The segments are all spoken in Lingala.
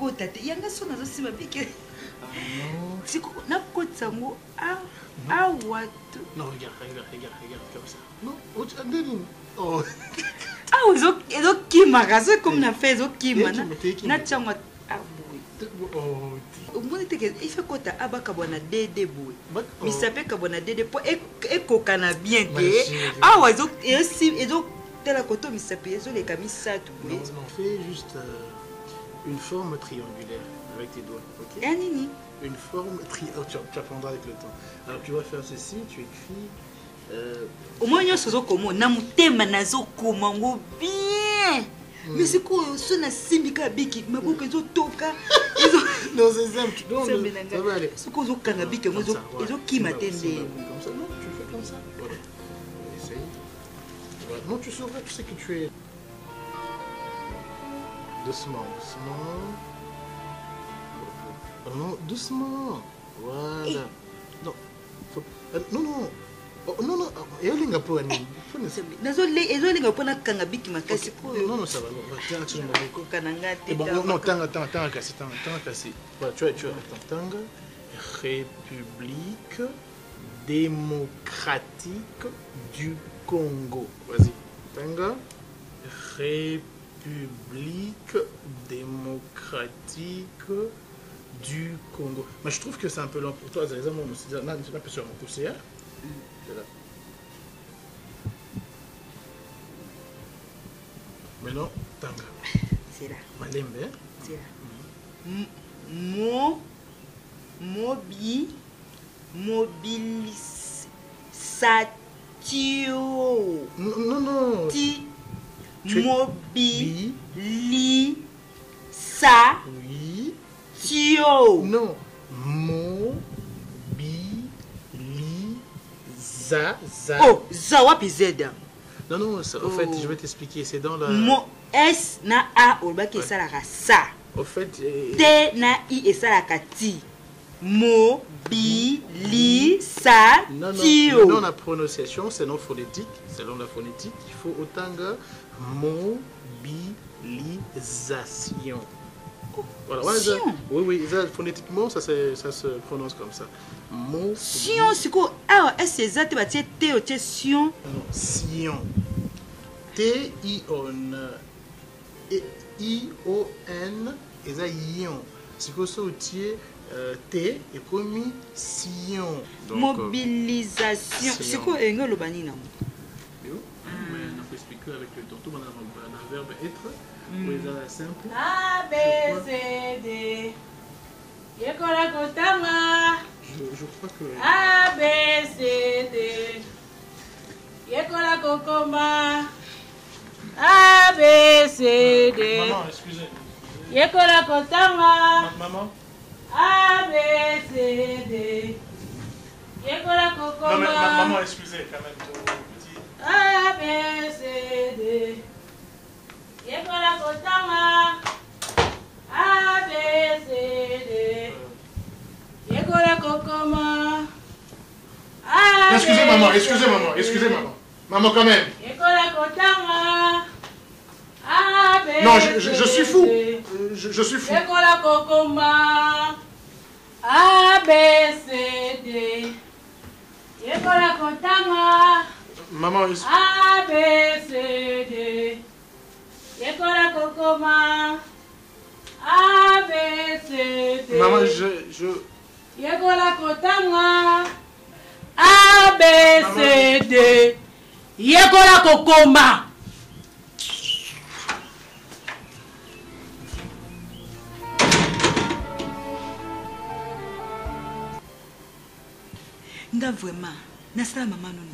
kota te yanga sona zo sima bike siko na kota ngo ah what non regarde comme ça non oh ah ezo kima kazo comme na fait ezo kima na tchangwa ah oh omoni te il fait kota abaka bona dede boy mi sape ka bona dede po ekokana bien te ah ezo tela koto mi sape ezo le kamisa tout non fais juste une forme triangulaire avec tes doigts, ok? Et nini? Une forme triangulaire, tu apprendras avec le temps. Alors tu vas faire ceci, tu écris... Au moins, il y a ce qu'on a un thème, bien. Mais c'est quoi? Ce n'est pas biki, mais beaucoup de toka. Non, c'est simple, tu dois... Ça va aller. Ce qu'on a cannabis, ils ont qui m'attendent. Comme ça, non, tu fais comme ça. Voilà. Essaye. Voilà. Non, tu sauras, tu sais que tu es... Doucement. Non, doucement. Voilà. Non. Non. Oh, non. Et on n'a pas un. Non, ça va. Non, tanga cassé. Voilà, tu attends. Tanga. République démocratique du Congo. Vas-y. Tanga. République démocratique du Congo. Mais je trouve que c'est un peu lent pour toi. C'est un peu sur mon poussière. C'est là. Mais non, tanga. C'est là. Malembe. C'est là. Mobilisatio. Non. Oui. Tio. Non. Oh, Zawapi Zeda. Non, ça, au fait, je vais t'expliquer. C'est dans la... S na A, au bas qui est ça la sa. Au fait... T na I et ça la kati. Mobilisatio. Non, la prononciation, c'est non phonétique. Selon la phonétique, il faut autant que mobilisation. Voilà, oui, phonétiquement, ça se prononce comme ça. Sion, c'est quoi? Ah, est-ce que c'est ça? T ou Sion? Sion. T-I-O-N. I-O-N. Et ça, Ion. C'est quoi ça? T et promis Sion. Mobilisation. C'est quoi? Il y a le banina. Mais on peut expliquer avec le temps. Tout le monde a un verbe être. Oui, ça simple. A, B, C, D. Yekola Kotama. Je crois que... A, B, C, D. Yekola Kokoma. A, B, C, D. Maman, excusez. Yekola Kotama. Maman. A, B, C, D. Yekola Kokoma. Non, mais maman, excusez quand même. Petit. A, B, C, D. Yekola Kotama. A, B, C, D. Yekola Kokoma. Excusez maman. Maman quand même. Yekola Kotama. A, B, Non, je suis fou. Je suis fou. Yekola Kokoma. A, B, C, D. Yekola Kotama. Maman, A, B, C, D. Yekola Kokoma. A, B, C, D. Maman, Yekola Kotama. A, B, C, D. Yekola Kokoma. Nga vraiment, nasala maman non.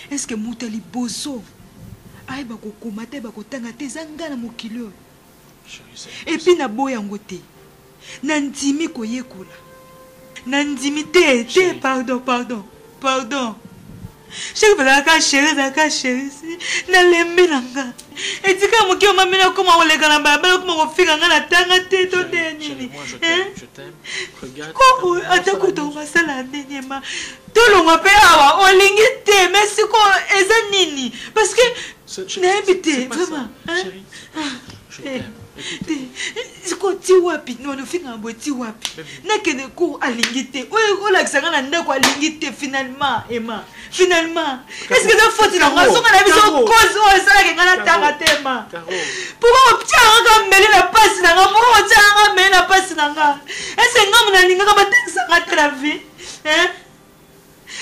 Est-ce que Moutali Bozo aïe bako komate bako tanga te zanga na mokilo et puis na boya ngote nandimi koyekola nandimi te pardon chaque fois ka chérie na lembe nanga et tika mokio mamina koma oleka na baba koma kofika nga na tanga te to te nini je t'aime regarde ko atako to masala nini ma tolonga pe awa olingi te mais c'est quoi eza nini parce que n'habite vraiment chérie je t'aime siko ti wapi no finga bo ti wapi na kene cours alingité o la kisanga na ndeko alingité finalement Emma finalement est-ce que ça faut na raison na biso cause o ça que ngana tanga tema pourquoi tianga ka meli na passe na nga pourquoi tianga meli na passe na nga est-ce que ngam na linga ka batisa nga la vie hein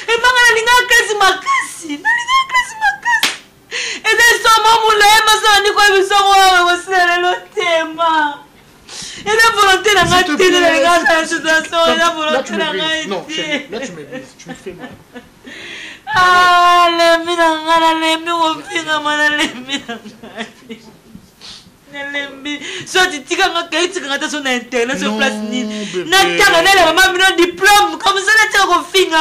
et manga na linga kasi makasi na linga kasi makasi et des sommes moulema ça ni quoi biso ko sele lo tema. Et la volonté n'a pas été de regarder la situation. Et la volonté n'a pas été. Non, chérie, là tu me brises, tu me fais mal. Ah, les minangana, les minangana, soit tu tiens à quelque chose qui sur internet sur place ni n'attends la maman un diplôme comme ça là tu as confirmé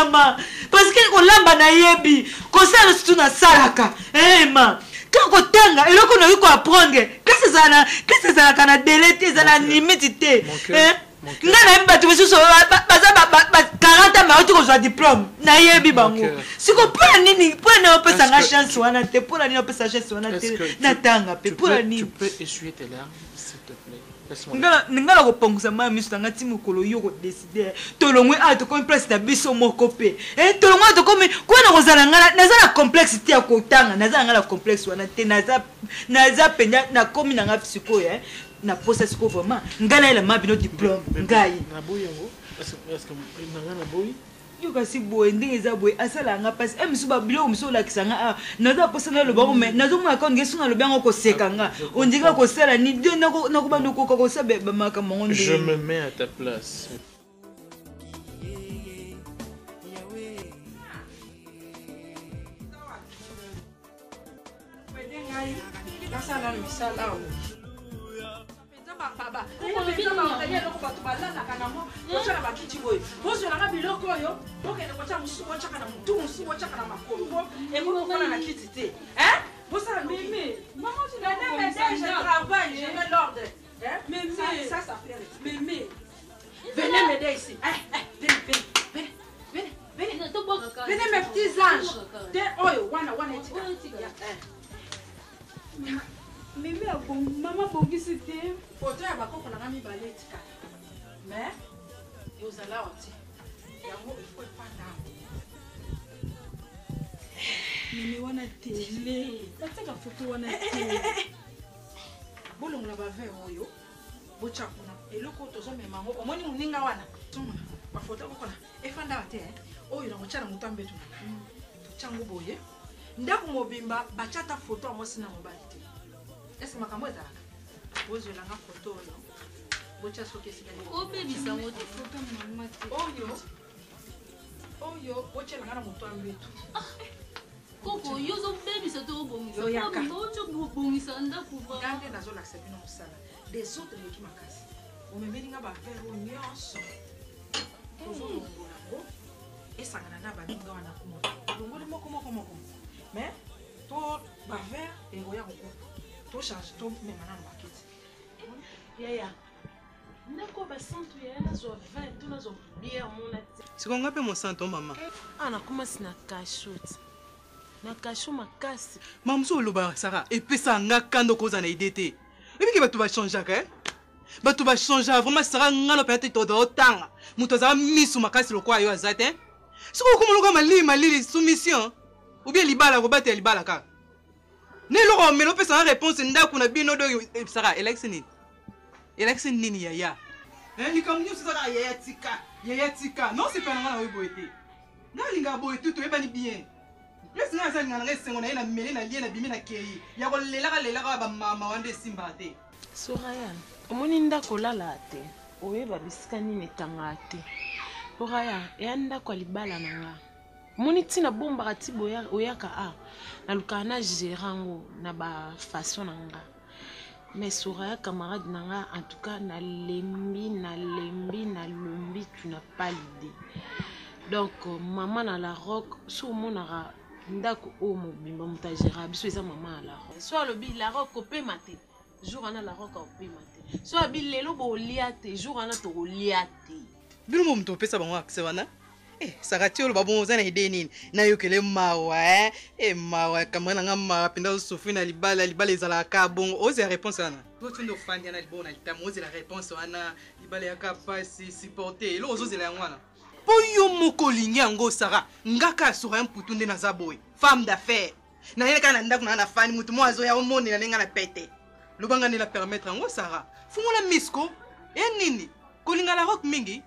parce que on l'a na yebi comme ça le tout na salaka eh ma quand on tanga et là qu'on a eu quoi apprendre qu'est-ce que ça kana délété ça la limite hein ngana mba tu biso ba 40 ans ma tu ko diplôme na yebi bango siko pour nini pour ne pas sa chance wana te pour nini pas sa chance wana te na tanga pe pour nini tu peux essuyer tes larmes s'il te plaît ngala ko pongisa ma miso tanga ti mokolo yo ko décider to longwe a to comme place na biso moko pe to longwe to comme ko na kozala ngala naza na complexité ya ko tanga naza ngala complexe wana te naza penya na komi na nga psycho na posa siko vraiment ngala ela mabino diplôme ngai na boy yango est-ce que na boy yo kasi boy ndenge za boy asala nga passe misu ba bilo misu la kisanga naza posa na lo bango mais nazo mwa ka ngesu na lo bango ko sekanga on diga ko sala ni de na ko bando ko sabe ba maka mongo je me mets à ta place. Baba, on peut bien m'envoyer le combat tout là na kanamo, on chana ba kiti boy. Bo so na biloko yo, bo ke ne ko cha musu ko chaka na mutu, musu ko chaka na makolo. E bo ko na kiti te. Hein? Bo ça mémé. Maman tu n'as pas fait je travaille, je mets l'ordre. Hein? Mémé, ça fait. Mémé. Venez m'aider ici. Venez. Venez mes petits anges. Des oyo wana etika. Mimi a bon, maman bongisi te. Photo ya bakoko na ngami baletika. Mais yozala oti. Yango il faut pas là. Mimi wana tele. Nataka photo wana tele. Bolongo la ba ver oyo. Bocha kuna. Eloko tozo memango. Omoni muninga wana. Tuma. Ba photo kokona. Efanda te. Oyo na mochana mutambe tu. Tochango boye. Ndako mobimba bachata photo amosi na mobali te. Est-ce que makambo ezalaka bozwelanga photo oyo bocha soki esikali obebisa moto photo mama te oyo bochelanga na moto ambetu koko yozo bebisa to obongisa ocho bongisa ndako va ngande nazolakisa bino mosala des autres leki makasi omemelinga bavero nyonso ozolongola ngo esangana na baninga wana kumona longoli moko mais to bavere egoya kokupa to change to memana na bakiti yaya ndako ba centre ya na zo 20 to na zo bière mona siko ngape mo santo mama ana kuma sina kashot na kasho makasi mamso loba sara epesa nga kando koza na idete ebiki bato ba changer ka bato ba changer vraiment sara ngalo peut-être to tanga muto za misu makasi lokwa yo azate siko ko moloko mali soumission ou bien libala ko batela libala ka ne loko melo pesa réponse ndako na bino do sara election nini yaya ni comme nous sara yaya tika non c'est pas ngana we boete na linga boete to ebani bien plus na zanga na sengo na ina mele na lie na bimi na kei ya ko lela ba mama wande simba te Soraya omoni ndako lala te oyeba bisika nini tanga te Soraya ya ndako libala na nga moni tina bomba kati boya oyaka na lukana gérango na ba façon nanga mais Soraya camarade nanga en tout cas na lembi tu n'as pas l'idée donc maman na la rock so monara ndako o mobimba mutagera biso eza maman la rock so lobi la rock opé maté jour ana la rock opé maté so abi lelo bo liate jour ana to liate bino mo mto pesa bango akse wana sakati olo babon ozana ide nini na yokele mawa mawa kamana nga mapinda sofi na libala ezala ka bon oze réponse ana toi tu ndo fandi na libona litamoze la réponse wana libala yaka pasi supporter lo ozozela yangwana po yo moko lingi yango Sara ngaka sura mputu nde naza boy femme d'affaires na yeka na ndako na fani mutu mo azo ya omoni na lenga na pete lobanga ni la permettre yango Sara fumola misko e nini kolinga la rock mingi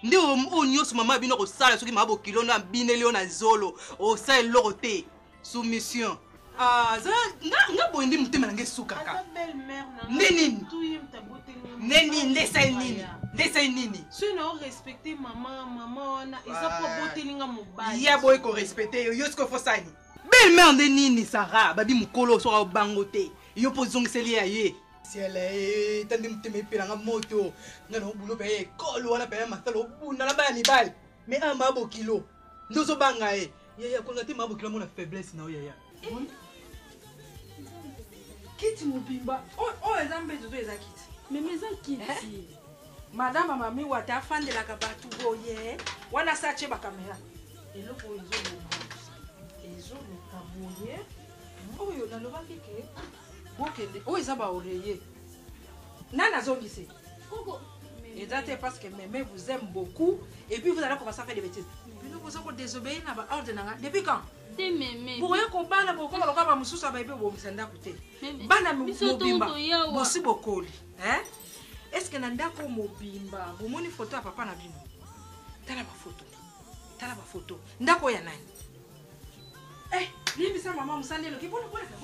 nde o nyonso mama bino kosala soki mabo kilo na bineli yo na zolo osala eloko te soumission nga boye nde motema nange esukaka nde nini ndesai nini soki na orespecte mama wana eza po botelinga mobali ya boye korespecte yo siko fosani belle mère nde nini Sara babi mokolo soka obango te yo mpo zongiseli ya ye siele tandi motema epelanga moto nga na obulo mpe ye ekolo wana mpe masala obunda na baya mibali me a mabokilo nde ozobanga ye yaya kolonga te mabokilo amona faiblesse na yo yaya kiti mobimba oyo eza mbezo to eza kiti meme eza kiti madame mami wata afandelaka bato boye wana sa atie bakamera eloko oyo ezoloka boye oyo nalobaki ke bokende oyo eza baoreye nani azongise eza te parce que meme vous aime beaucoup et puis vous allez commencer à faire des bêtises bino boza kodésobéir na baordre nanga depuis quand boye kobala bokoma lokola bamosusu abayebi obongisa ndako te bana mobimba bosi bokoli est-ce que na ndako mobimba bomoni foto ya papa na bino tala bafoto ndako oyo ya nani limbisa mama mosali eloki boleka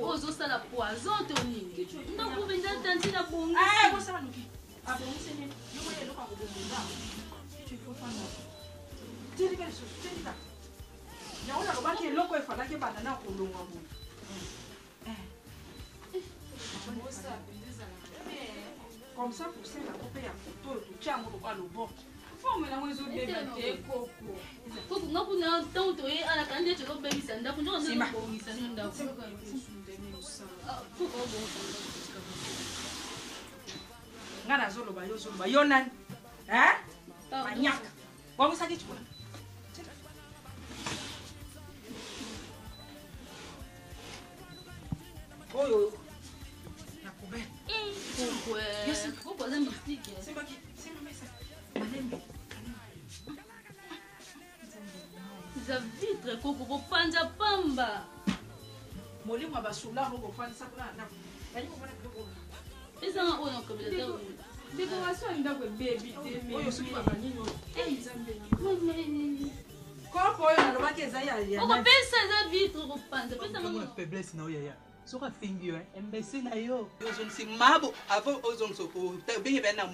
ozosala poison to nini ndako benza tanti na bongi bosala noki abongisene yokoya eloko akobomba tilika lisusu tilika yango nalobaki eloko efalaki banda na kolongwa boye comme ça pour ça nango mpe ya foto oyo totia yango lokola loboko forme nango ezobeba te koko nga kuna ntango toye alaka nde tozobebisa ndako nzobongisa ndako nga nazoloba yo ozoloba yo nani banyaka bongisa kiti kuna oyo na poubelle pourquoi aza mystique eza vitre koko kopanza pamba molimo ya basula ngo kofandisa kuna na ndako ezanga oyo nakabela décoration ya ndako ebebi oyo soki babanini kopo oyo nalobaki eza okopesa eza vitre kopanza pesana faiblesse na yo yaya soki afingi yo embesi na yo ozongisi mabo avo ozongisa obenge mpe na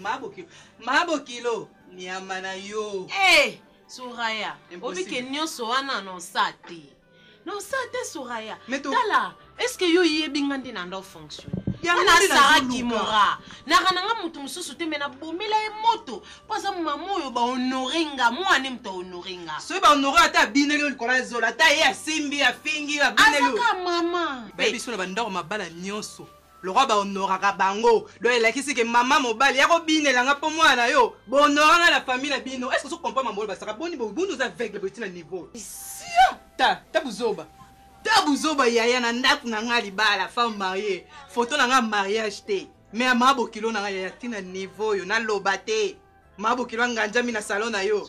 mabokilo nyama na yo Soraya obike nyonso wana nosa te Soraya tala est-ce que yo yebi nga nde na ndo fonction yana Sara Kimora nakananga mutu mususu te mena bomela ye moto poza mama oyo bahonorenga mwana mutu ahonorenga soki bahonore ata abineli oyo likolo azola ata ye asimbi afingi abineli azaka mama bayebiso na bandako mabala nyonso lokwa bahonoraka bango do elakisi ke mama mobali ya kobinelanga mpo mwana yo bohonoranga na famille na bino est ce que sokompa mambo oyo basaka boni bundu oza aveugle boyetina niveau ta buzoba yaya na ndako na nga libala femme mariée photo na nga mariage te mais ya mabokilo na nga yaya tina niveau oyo naloba te mabokilo anganjami na salon na yo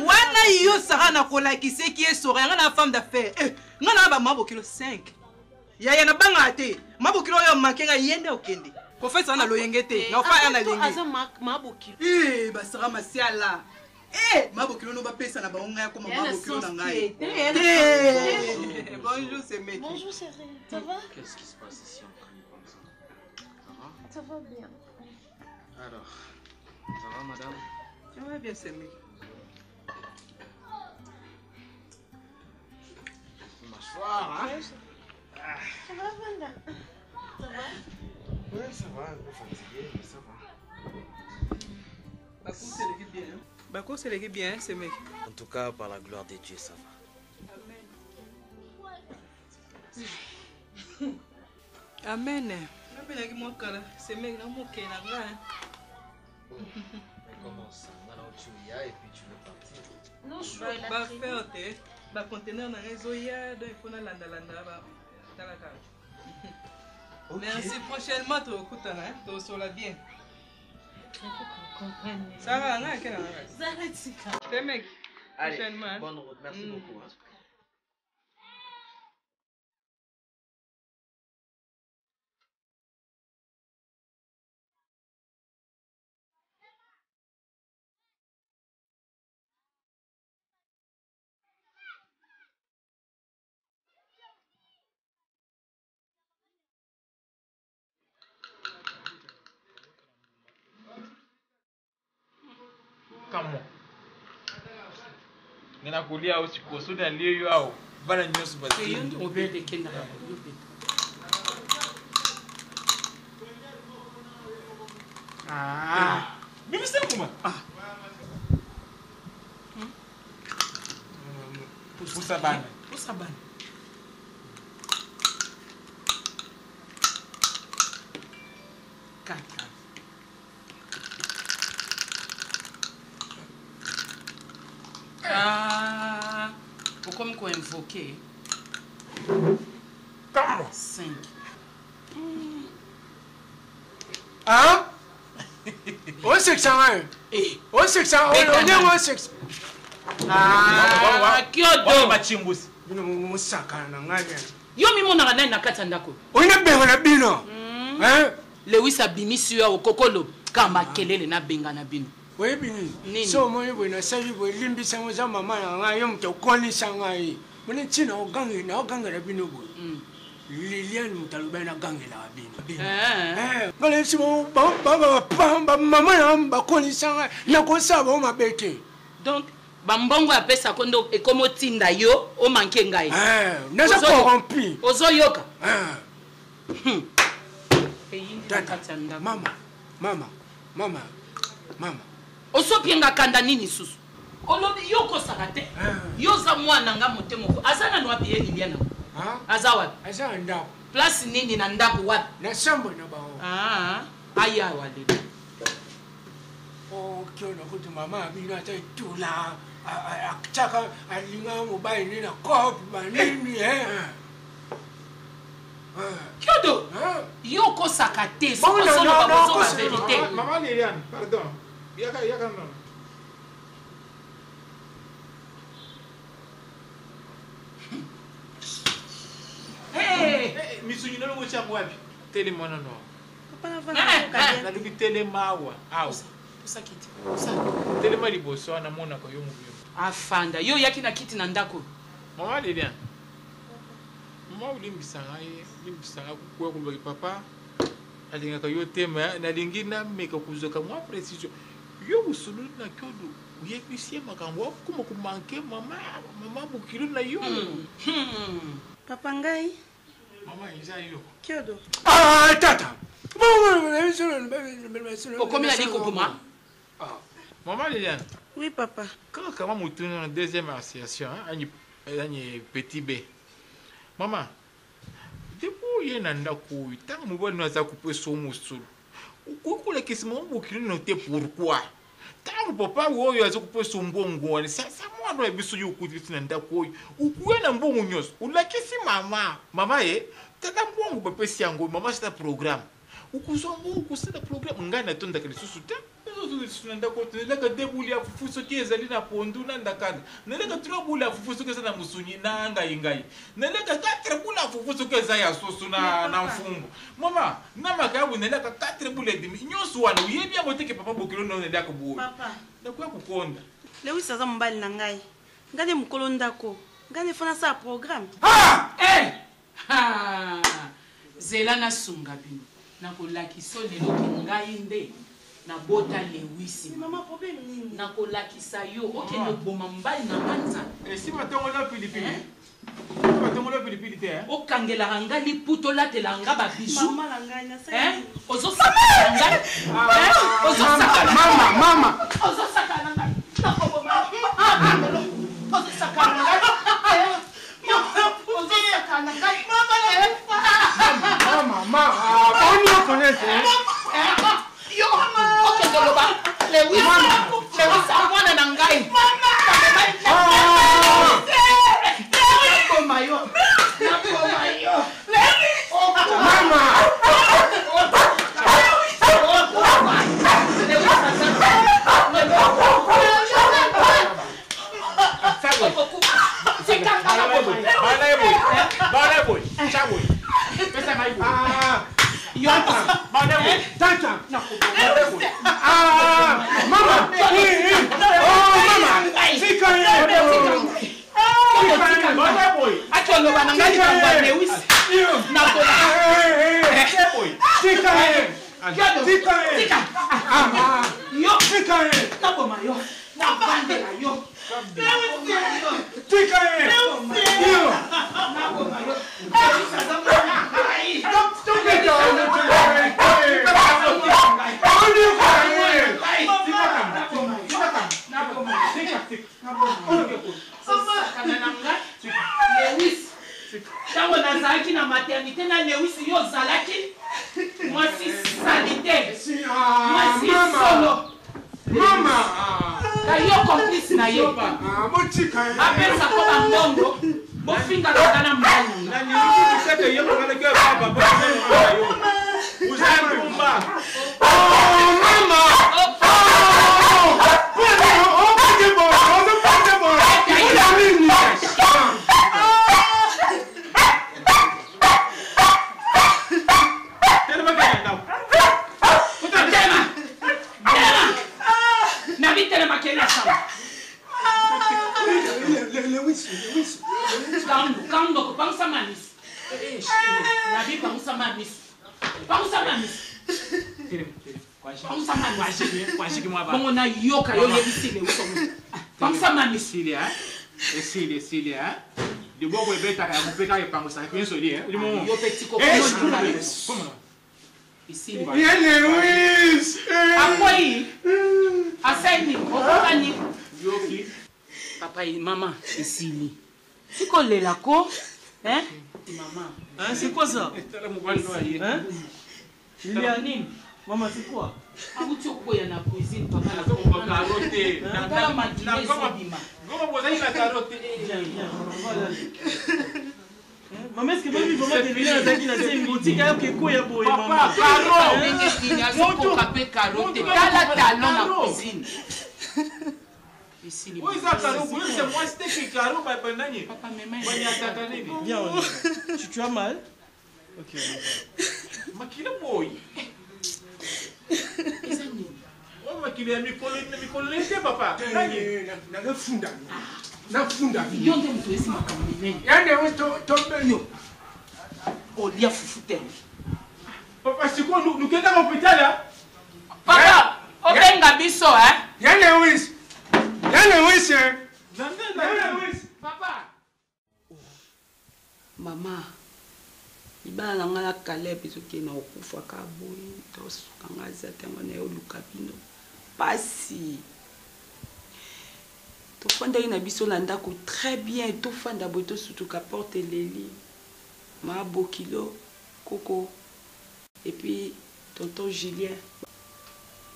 wana yo Sara na kolakiseki ye Soraya nga na femme d'affaires nga na ba mabokilo 5 yaya na banga te mabokilo oyo makenga yende okende professeur na loyenge te na ofa na lingi basara masiala mabokilo no bapesa na bango ngai akoma mabokilo na ngai bonjour c'est mec bonjour chérie ça va qu'est-ce qui se passe ici ça va bien alors ça va madame ça va bien c'est mec m'asseoir ça va Vanda ça va ouais ça va un peu fatigué mais ça va Bako c'est les bien, c'est mec. En tout cas, par la gloire de Dieu, ça va. Amen. C'est mec, comment ça? Maintenant tu y as et puis tu veux partir. non je vais la faire. ba conteneur na réseau ya donc il faut na landa ba tala ka. Merci prochainement to kutana hein to sola bien. Ça va na quel là. C'est mec. Prochainement. Bonne route, merci beaucoup. Kamo ngena kulia usiku soda ndio yao bana nyoso basi hiyo ndio obede kenda mimi sema kuma pusa bana kaka Pourquoi me invoquer? Comment? 5. Hein? On sait que ça va. On sait que ça va. On sait que ça va. Kyodo. Machimbusi. Bino musaka na ngane. Yo mimona na na kata ndako. Oina benga na bino. Hein? Lewis abimisi yo kokolo kama kelele na benga na bino. Oui, bien. So, moi, je ne sais pas si je suis un maman, je connais ça. Je ne sais pas si je suis un gang. Liliane, je suis un gang. Je suis un maman, je connais ça. Je connais ça, je connais. Donc, bambongo apesa kondo e komo tinda yo o manke ngai. Nasa corrompu. Ozo yoka. Mama. Osopienga kanda nini susu? Olobi yoko sakate. Yoza mwana nga motemo. Azana no abiye Liliana. Aza wapi? Aza ndako. Place nini na ndako wapi? Na sambo na bao. Aya wale. Kyo na kutu mama bina ta tula. Akitaka alinga mobile ni na kopi banini Kyodo. Yoko sakate. Soko solo babozo la vérité. Maman Liliane, pardon. Yaka non. Hey, misuni no ngo changu wapi? Tele mwana no. Papa na na dubi tele mawa. Au. Usakiti. Tele mali boso na mona ko yo mubiyo. Afanda, yo yaki na kiti na ndako. Mama Liliane. Mama ulimbisanga kwa kulwa papa. Alinga ka yo tema na lingina meka kuzoka mwa precision. Yo usulu na kyodo uyebisie makambo kuma kumanke mama bukilu na yo. Papa ngai. Mama iza yo. Kyodo. Tata. Okomi na liko kuma? Maman Liliane. Oui papa. Quand kama mutu na deuxième association ani petit B. Maman. Depuis yena ndako tanga mubali na za couper so musulu. Ukukula kisimo bukilu no te pourquoi? Tangu papa woyo azo couper so mbongo ni sasa mwana ebiso yukuti na ndako ukuye na mbongo nyoso. Ulakisi mama. Mama tata mbongo bapesi yango mama sita programme. Ukuzongo ukusita programme ngana tonda kali susuta. Nenda kote nenda debuli afufuso kezali na pondu na ndakanga. Nenda trobula afufuso kezali na musunyi na ngai. Nenda katre bula afufuso kezali ya soso na mfumbu. Mama, na makabu nenda katre bula dimi. Nyoso wana uyebi amoteke papa bokilo no nenda ko buo. Papa. Ndakuya kukonda. Lewis aza mbali na ngai. Ngane mukolo ndako. Ngane fona sa programme. Zela na sunga bino. Na kolakisa lelo ngai nde. Na bota Lewis. Mama problème nini? Na kolakisa yo okende boma mbali na manza. Si matongo la pilipili. Matongo la pilipili te. Okangela ranga liputo la telanga ba bijou. Mama la ngai na sa. Ozo saka ngai. Ozo saka mama. Ozo saka ngai. Na ko boma. Ozo saka ngai. Ozo saka ngai. Mama. On y connaît. Yo, okay, Doloba. Lewis, mwana na ngai. Mama. Tango nazalaki na maternité na Lewis yo zalaki moi si sanité moi si solo Mama ka yo complice na ye apesa ko bambongo bofinga kana mbongo na ni sasa yo kana ke baba baba yo uzambi umba mama Calma, pansa manis. Nabi pansa manis. Pansa manis. Pansa manis. Quase que uma baba. Vamos na yoka yo yebisile usomo. Pansa manis. Cília. De boa com beta ka kupeka e pango sa penso ali, De mo. Yo petit ko como. Ici. Luis. Apoie. Aseni, okani. Yoki. Papa et maman, ici. C'est quoi les lacos? Hein? Maman. Hein, c'est quoi ça? Hein? Lilianine. Maman, c'est quoi? Ah, où tu as la cuisine, papa? La carotte. Comment vous avez la carotte? Viens. Maman, est-ce que vous vraiment devenir un zaki dans une boutique alors que quoi ya boy maman? Papa, carotte. Kala talon la cuisine. Ici, oui, ça, c'est moi, c'était que Caro, papa, viens, tu as mal? Ok. Mais qui est boy? Oh, mais qui est mi collé, papa? Na funda. Yo ndem tu esi makamine. Yane to yo. Olia fufute. Papa, c'est quoi nous qu'est dans l'hôpital là? Papa, obenga biso hein? Yane wis. Papa. Mama. Libala na ngala Caleb izoke na okufa ka boyi to sukanga zatango na yo lukabino. Pasi. To fanda ina biso na ndako très bien to fanda boto surtout ka porte leli. Ma bokilo Coco et puis tonton Julien.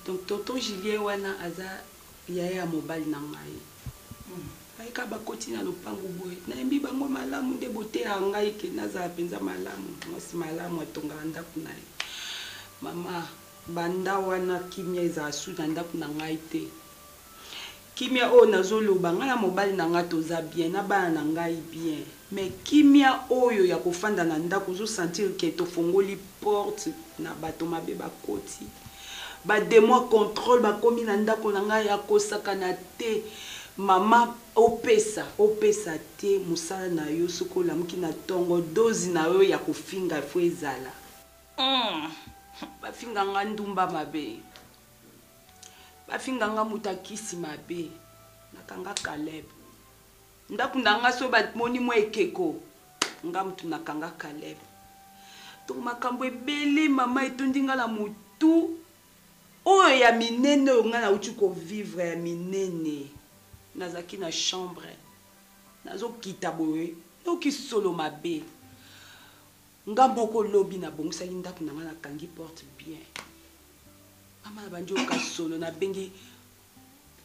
Donc tonton Julien wana aza yaya mobile na ngai. Aika bakoti na lopango boye. Na yembi bango malamu nde bote ya ngai ke naza penza malamu. Mwasi malamu atonga ndako na ye. Mama, banda wana kimia eza asu na ndako na ngai te. Kimia o nazoloba nga na mobile na nga toza bien na bana na ngai bien. Mais kimia oyo ya kofanda na ndako zo sentir ke tofongoli porte na bato mabe bakoti. Ba de moi contrôle ba komi na ndako na ngai ya kosakana te. Mama opesa te musala na yo sokola muki na tongo dozi na yo ya kofinga fo ezala. Ba finga nga ndumba mabe. Ba finga nga mutakisi mabe. Nakanga Caleb. Ndaku ndanga so ba moni mo ekeko. Nga mutu nakanga Caleb. To makambo ebele mama etondinga la mutu. Oyo ya minene nga na uti ko vivre ya minene. Nazaki na chambre. Nazo kita boye. Noki solo mabe. Nga moko lobi na bongisa ndako na nga na kangi porte bien. Mama na banjo ka solo na bengi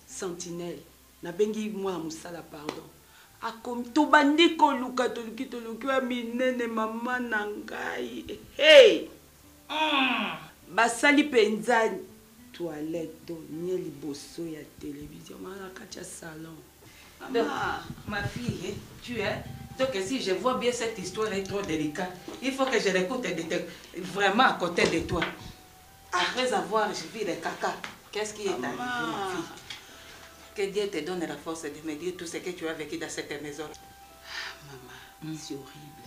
sentinelle. Na bengi mwa musala pardon. Akom to bandi ko luka to luki wa minene mama na ngai. Hey! Basali penzani. Toilette, donc ni liboso ya télévision, ma kacha salon. Maman, ma fille, tu es Donc si je vois bien cette histoire est trop délicate, il faut que je l'écoute vraiment à côté de toi. Après avoir vu les caca, qu'est-ce qui est arrivé, ma fille? Que Dieu te donne la force de me dire tout ce que tu as vécu dans cette maison. Maman, c'est horrible.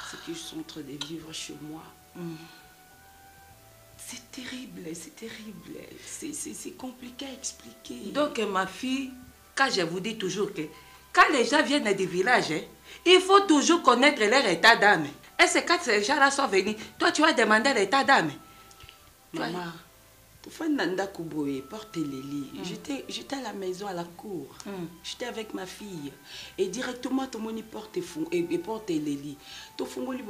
Ce qu'ils sont en train de vivre chez moi. C'est terrible, c'est terrible. C'est compliqué à expliquer. Donc ma fille, quand je vous dis toujours que quand les gens viennent des villages, il faut toujours connaître leur état d'âme. Et c'est quand ces gens-là sont venus, toi tu as demandé l'état d'âme. Maman, porte Lélie. J'étais à la maison, à la cour. J'étais avec ma fille. Et directement, tout le monde porte Lélie. Tout le monde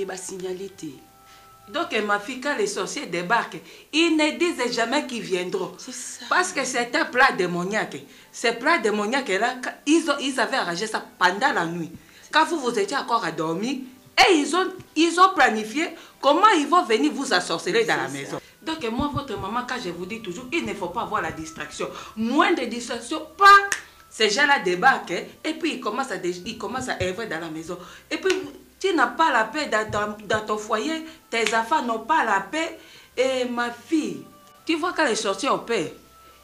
va signaler. Donc ma fille, quand les sorciers débarquent, ils ne disent jamais qu'ils viendront. Ça. Parce que c'est un plat démoniaque. Ce plat démoniaque-là, ils avaient arrangé ça pendant la nuit. Quand vous étiez encore à dormir, et ils ont planifié comment ils vont venir vous assorceler dans la maison. Donc moi, votre maman, quand je vous dis toujours, il ne faut pas avoir la distraction. Moins de distraction, pas ces gens-là débarquent, et puis ils commencent à œuvrer dans la maison. Et puis tu n'as pas la paix dans ton foyer, tes enfants n'ont pas la paix. Et ma fille, tu vois quand les sorciers ont paix,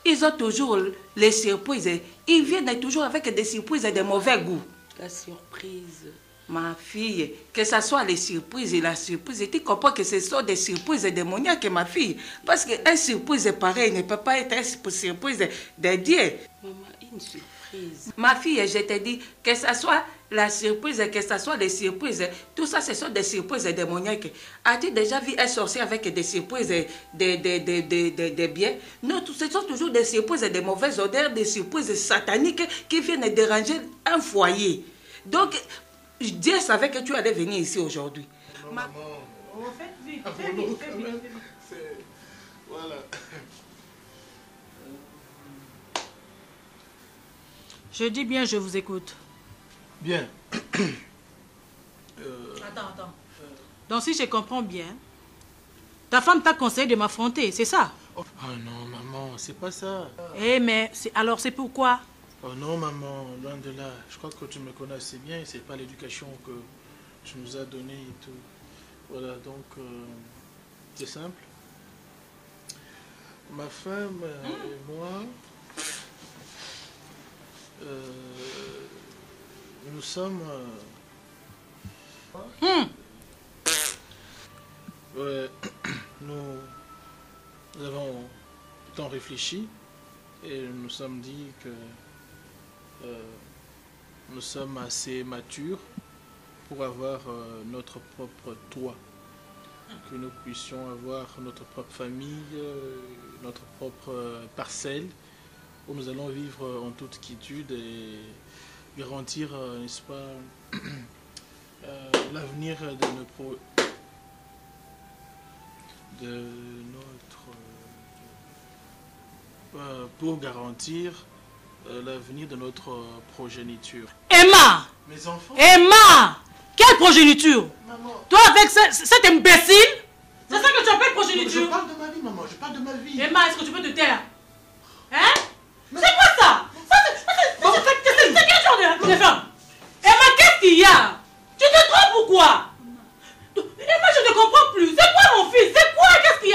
ils ont toujours les surprises. Ils viennent toujours avec des surprises et des mauvais goûts. La surprise. Ma fille, que ce soit les surprises et la surprise, tu comprends que ce sont des surprises démoniaques, ma fille. Parce qu'une surprise pareille ne peut pas être une surprise de Dieu. Maman, une surprise. Ma fille, je te dis, que ce soit la surprise, que ce soit les surprises, tout ça, ce sont des surprises démoniaques. As-tu déjà vu un sorcier avec des surprises de bien? Non, ce sont toujours des surprises de mauvaises odeurs, des surprises sataniques qui viennent déranger un foyer. Donc, Dieu savait que tu allais venir ici aujourd'hui. Maman. Fais vite. Voilà. Je dis bien, je vous écoute. Bien. Attends. Donc si je comprends bien, ta femme t'a conseillé de m'affronter, c'est ça? Oh non, maman, c'est pas ça. Mais alors c'est pourquoi? Oh non, maman, loin de là. Je crois que tu me connais assez bien. C'est pas l'éducation que tu nous as donnée et tout. Voilà, donc, c'est simple. Ma femme et moi, nous sommes... Ouais, nous avons tant réfléchi et nous nous sommes dit que nous sommes assez matures pour avoir notre propre toit, que nous puissions avoir notre propre famille, notre propre parcelle, où nous allons vivre en toute quiétude et garantir, n'est-ce pas, l'avenir pour garantir l'avenir de notre progéniture. Emma! Mes enfants? Emma! Quelle progéniture? Maman. Toi avec cet imbécile? C'est ça que tu appelles progéniture? Je parle de ma vie, maman, je parle de ma vie. Emma, est-ce que tu peux te taire? Hein? C'est quoi ça? C'est quel genre de femme? Emma, qu'est-ce qu'il y a? Tu te trompes ou quoi? Emma, je ne comprends plus. C'est quoi mon fils? C'est quoi? Qu'est-ce qu'il y a?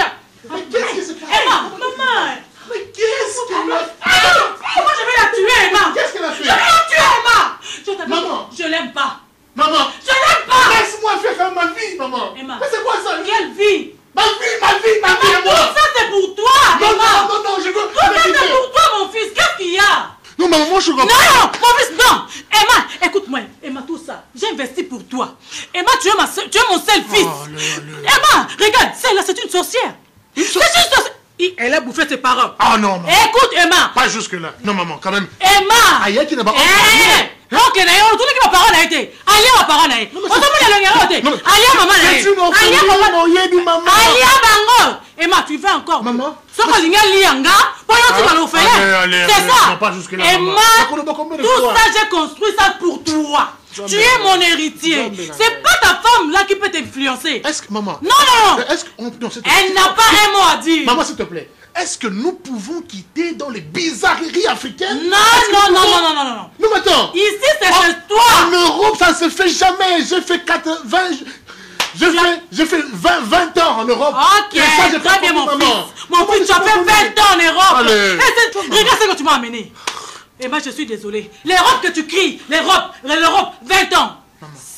Mais qu'est-ce que c'est pas? Emma, maman! Mais qu'est-ce qu'elle a fait? Moi, je vais la tuer, Emma! Qu'est-ce qu'elle a fait? Je vais la tuer, Emma! Maman! Je l'aime pas! Maman! Je l'aime pas! Laisse-moi faire comme ma vie, maman! Emma! Mais c'est quoi ça? Quelle vie? Ma vie à moi! Tout ça, c'est pour toi, Emma! Non, je veux... Tout ça, c'est pour toi, mon fils! Qu'est-ce qu'il y a? Non, maman, moi, je comprends. Non, mon fils, non! Emma, écoute-moi. Emma, tout ça, j'ai investi pour toi. Emma, tu es mon seul fils. Emma, regarde, celle-là, c'est une sorcière. C'est une sorcière. Elle a bouffé ses parents. Ah non, maman. Écoute, Emma. Pas jusque-là. Non, maman, quand même. Emma. Aïe, qui n'a pas... Ok, d'ailleurs, tout le monde qui m'a parlé a été. Alia, ma parole a été. On s'en fout de la langue. Alia, maman a été. Alia, maman. Alia, bango. Emma, tu veux encore? Maman. Ce que tu as lianga, pour tu vas le faire. C'est ça. Pas jusque-là, Emma, tout ça, j'ai construit ça pour toi. Tu es mon héritier. C'est pas ta faute femme là qui peut t'influencer. Est-ce que, maman... Non. Est-ce que... Elle n'a pas un mot à dire. Maman, s'il te plaît. Est-ce que nous pouvons quitter dans les bizarreries africaines? Non. Non, mais attends. Ici, c'est chez toi. En Europe, ça ne se fait jamais. J'ai fait 20 ans en Europe. Ok, très bien, mon fils. Mon fils, tu as fait 20 ans en Europe. Regarde ce que tu m'as amené. Et moi, je suis désolée. L'Europe que tu cries, l'Europe, 20 ans.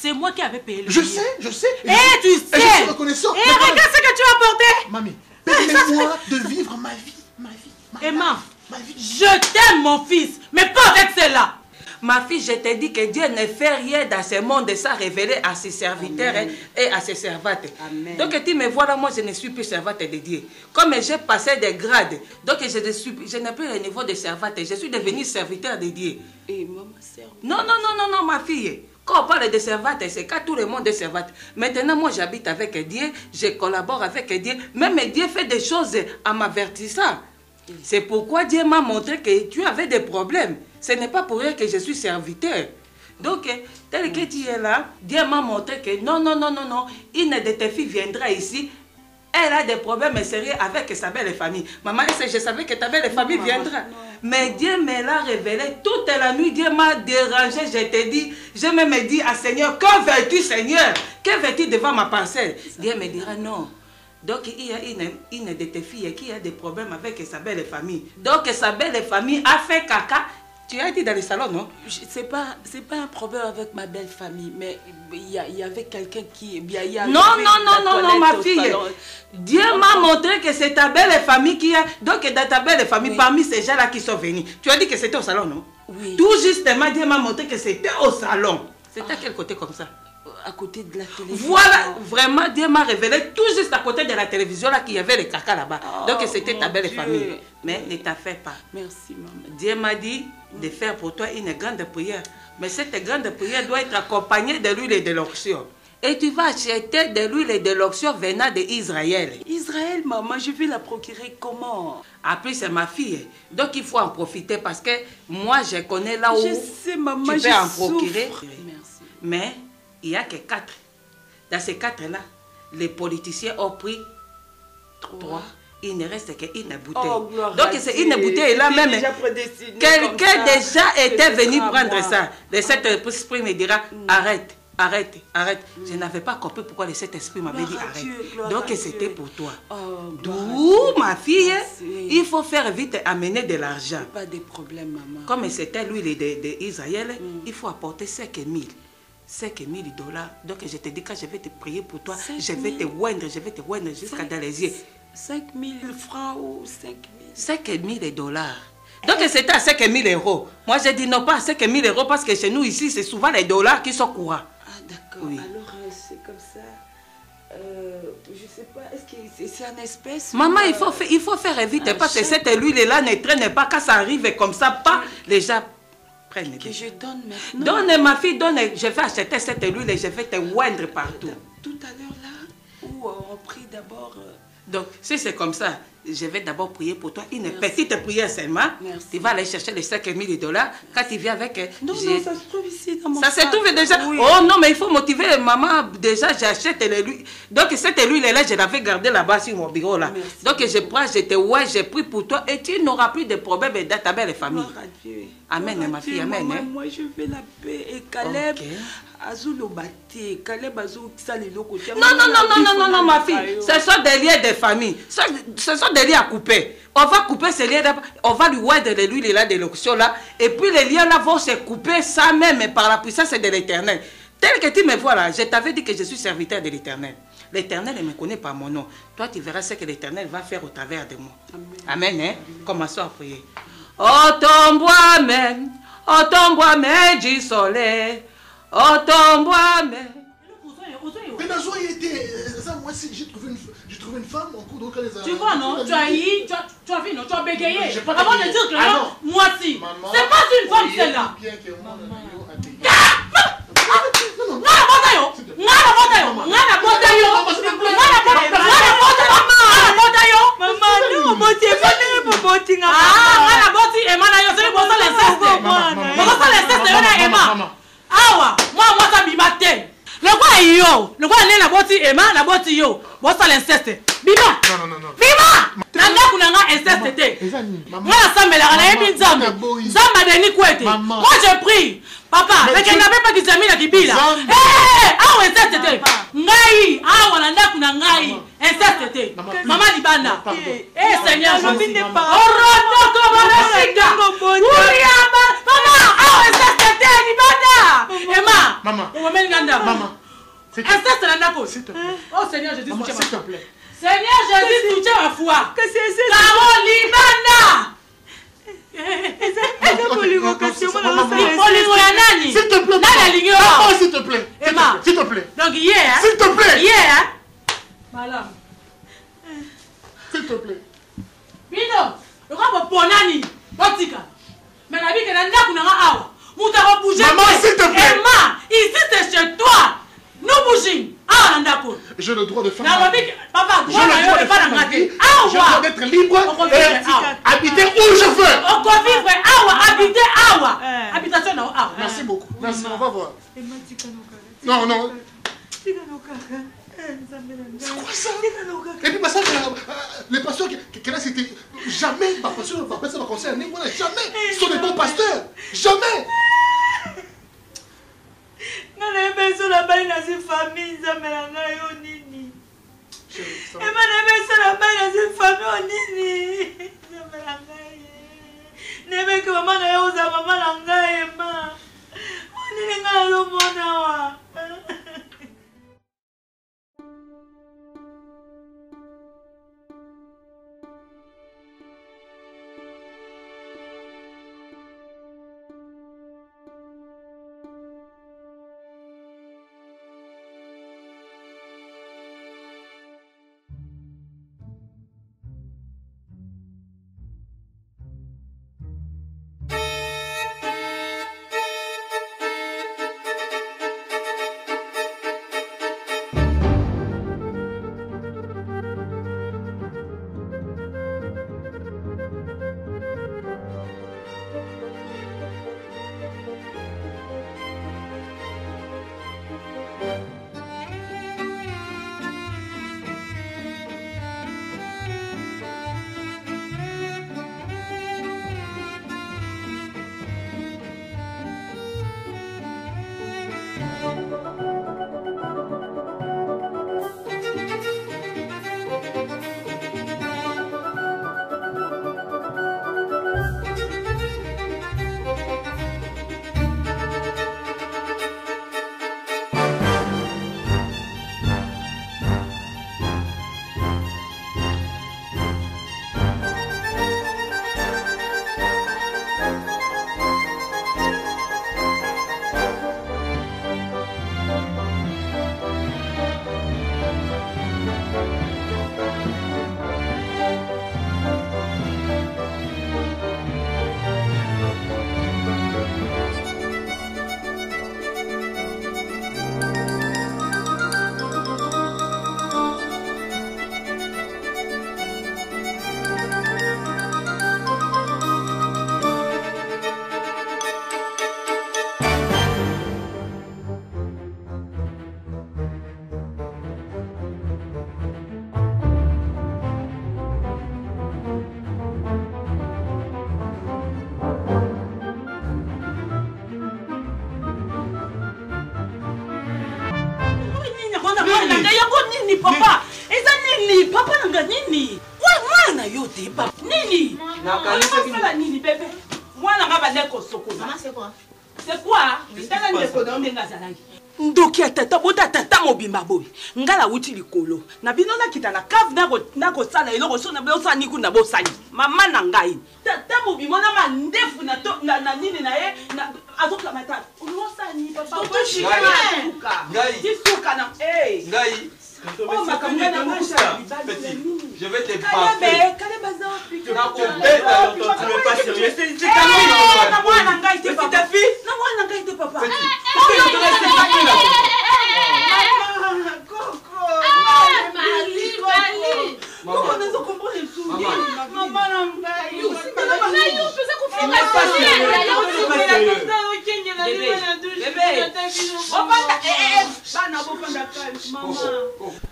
C'est moi qui avais payé le billet. Je sais. Et tu sais. Et je suis reconnaissant. Et regarde ce que tu as apporté. Mamie, permets-moi de vivre ma vie. Emma, je t'aime, mon fils, mais pas avec celle-là. Ma fille, je te dis que Dieu ne fait rien dans ce monde sans révéler à ses serviteurs et à ses servantes. Amen. Donc tu me vois là, moi je ne suis plus servante de Dieu. Comme j'ai passé des grades, donc je n'ai plus le niveau de servante, je suis devenue serviteur de Dieu. Et maman sert. Non, ma fille. Quand on parle de servante, c'est quand tout le monde est servante. Maintenant, moi j'habite avec Dieu, je collabore avec Dieu. Même Dieu fait des choses en m'avertissant. C'est pourquoi Dieu m'a montré que tu avais des problèmes. Ce n'est pas pour rien que je suis serviteur. Donc, tel que tu es là, Dieu m'a montré que non, une de tes filles viendra ici. Elle a des problèmes sérieux avec sa belle famille. Maman, je savais que ta belle famille viendra. Mais Dieu me l'a révélé toute la nuit. Dieu m'a dérangé. Je te dis, je me dis à Seigneur, que veux-tu, Seigneur? Que veux-tu devant ma parcelle? Dieu me dira non. Donc, il y a une de tes filles qui a des problèmes avec sa belle famille. Donc, sa belle famille a fait caca. Tu as été dans le salon, non? C'est pas un problème avec ma belle famille, mais il y avait quelqu'un qui... Non, ma fille. Dieu m'a montré que c'est ta belle famille qui a... Donc, dans ta belle famille, parmi ces gens-là qui sont venus, tu as dit que c'était au salon, non? Oui. Tout justement, Dieu m'a montré que c'était au salon. C'était à quel côté comme ça? À côté de la télévision. Voilà, vraiment, Dieu m'a révélé tout juste à côté de la télévision là qu'il y avait les caca là-bas. Donc c'était ta belle famille. Mais ne t'en fais pas. Merci, maman. Dieu m'a dit de faire pour toi une grande prière. Mais cette grande prière doit être accompagnée de l'huile et de l'onction. Et tu vas acheter de l'huile et de l'onction venant d'Israël. Israël, maman, je vais la procurer comment? Après, c'est ma fille. Donc il faut en profiter parce que moi, je connais là où je sais, maman, tu peux en procurer. Merci. Mais il n'y a que 4. Dans ces 4-là, les politiciens ont pris 3. Il ne reste qu'une bouteille. Oh, donc c'est une bouteille là même. Quelqu'un déjà était venu prendre ça. Le Saint-Esprit me dira arrête. Je n'avais pas compris pourquoi le Saint-Esprit m'avait dit arrête. Donc c'était pour toi. D'où ma fille, il faut faire vite amener de l'argent. Pas de problème, maman. Comme c'était l'huile d'Israël, il faut apporter 5 000. 5 000 $. Donc je te dis, quand je vais te prier pour toi, je vais te oindre jusqu'à dans les yeux. 5 000 francs ou 5 000? 5 000 $. Donc c'était à 5 000 €. Moi j'ai dit non, pas à 5 000 € parce que chez nous ici, c'est souvent les dollars qui sont courants. Ah d'accord, oui. Alors c'est comme ça. Je sais pas, est-ce que c'est en espèce? Maman, il faut faire vite parce que cette huile-là ne traîne pas. Quand ça arrive comme ça, pas les gens prennent. Que je donne maintenant. Donne ma fille, donne. Je vais acheter cette huile et je vais te oindre partout. Tout à l'heure là, où on prie d'abord. Donc, si c'est comme ça, je vais d'abord prier pour toi. Une petite prière seulement. Merci. Tu vas aller chercher les 5 000 $. Quand tu viens avec... Non, ça se trouve ici dans mon sac. Ça se trouve déjà. Oui. Oh non, mais il faut motiver maman. Déjà, j'achète l'huile. Donc, cette huile-là, je l'avais gardée là-bas sur mon bureau. Là. Merci. Donc, je prends, j'ai pris pour toi. Et tu n'auras plus de problèmes dans ta belle famille. Amen, ma fille. Amen. Maman, moi, je veux la paix. Et Caleb... Okay. Non, ma fille. Ce sont des liens de famille. Ce sont des liens à couper. On va couper ces liens, on va lui oindre de l'huile là, de l'onction là. Et puis les liens là vont se couper ça même par la puissance de l'Éternel. Tel que tu me vois là, je t'avais dit que je suis serviteur de l'Éternel. L'Éternel ne me connaît pas mon nom. Toi, tu verras ce que l'Éternel va faire au travers de moi. Amen. Amen, hein? Commençons à prier. Oh ton bois même, du soleil. Oh ton bois même. Mais dans ce cas, moi si j'ai trouvé une femme en cours d'eau. Tu vois non? Tu as vu non? Tu as bégayé. Avant de dire que non, moi si. C'est pas une femme celle-là. Awa, moi ça bimate. Le quoi ngai yo lokola nde naboti ema naboti yo bosala inceste bima bima na ndako na nga inceste te nga nasambelaka nayebi nzambe nzambe adeni kwete moi je prie papa bekenda mpe mpe kizami na kibila awa inceste te ngai awa na ndako na ngai inceste te mama libanda seigneur orotokoborosika uriamba mama awa inceste te libanda ema omomeli nga ndako inceste na ndako oh seigneur jésus s'il te plaît Seigneur Jésus, soutiens ma foi. Carole Libanda. S'il te plaît, s'il te plaît. Emma, s'il te plaît. Donc hier, s'il te plaît. Hier, madame. S'il te plaît. Bino, le roi Ponani, Botika. Mais la vie que l'on a awa. Vous t'avez bougé. Maman, s'il te plaît. Emma, ici c'est chez toi. Nous bougeons. Ah, j'ai le droit de faire. Papa, j'ai le droit de faire ma vie. Je dois être libre et habiter où je veux. On peut vivre awa, habiter awa. Habitation na awa. Merci beaucoup. Merci, on va voir. Non, non. C'est quoi ça? Et puis, les pasteurs qui là, c'était jamais, ma pasteur va conseiller à Némouna, jamais. Ce sont des bons pasteurs. Jamais. Nana beso la baina si famille zamelanga yo nini. Emana beso la baina si famille nini. Zamelanga ye. Nebe ke mama na yo za mama langa ema. Nini ngalo mona wa. Papa, eza nini? Papa nanga nini? Mwana yo te papa. Nini? Nakala nini bébé? Mwana nga bandeko soko. Maman c'est quoi? C'est quoi? Ndanga ndeko na ndenga zalangi. Ndoki atata bota tata mobimba boy. Ngala wuti likolo. Na bino na kita na cave na ko sala eloko so na bo sani ku na bo sani. Mama na ngai. Tata mobimba na mandefu na to na nini na ye na azoka mata. Ulo sani papa. Ngai. Tisuka na Ngai. Oh, ma caméra, petit, je vais te battre. Tu me pas sérieux. C'est ta fille. Non, papa.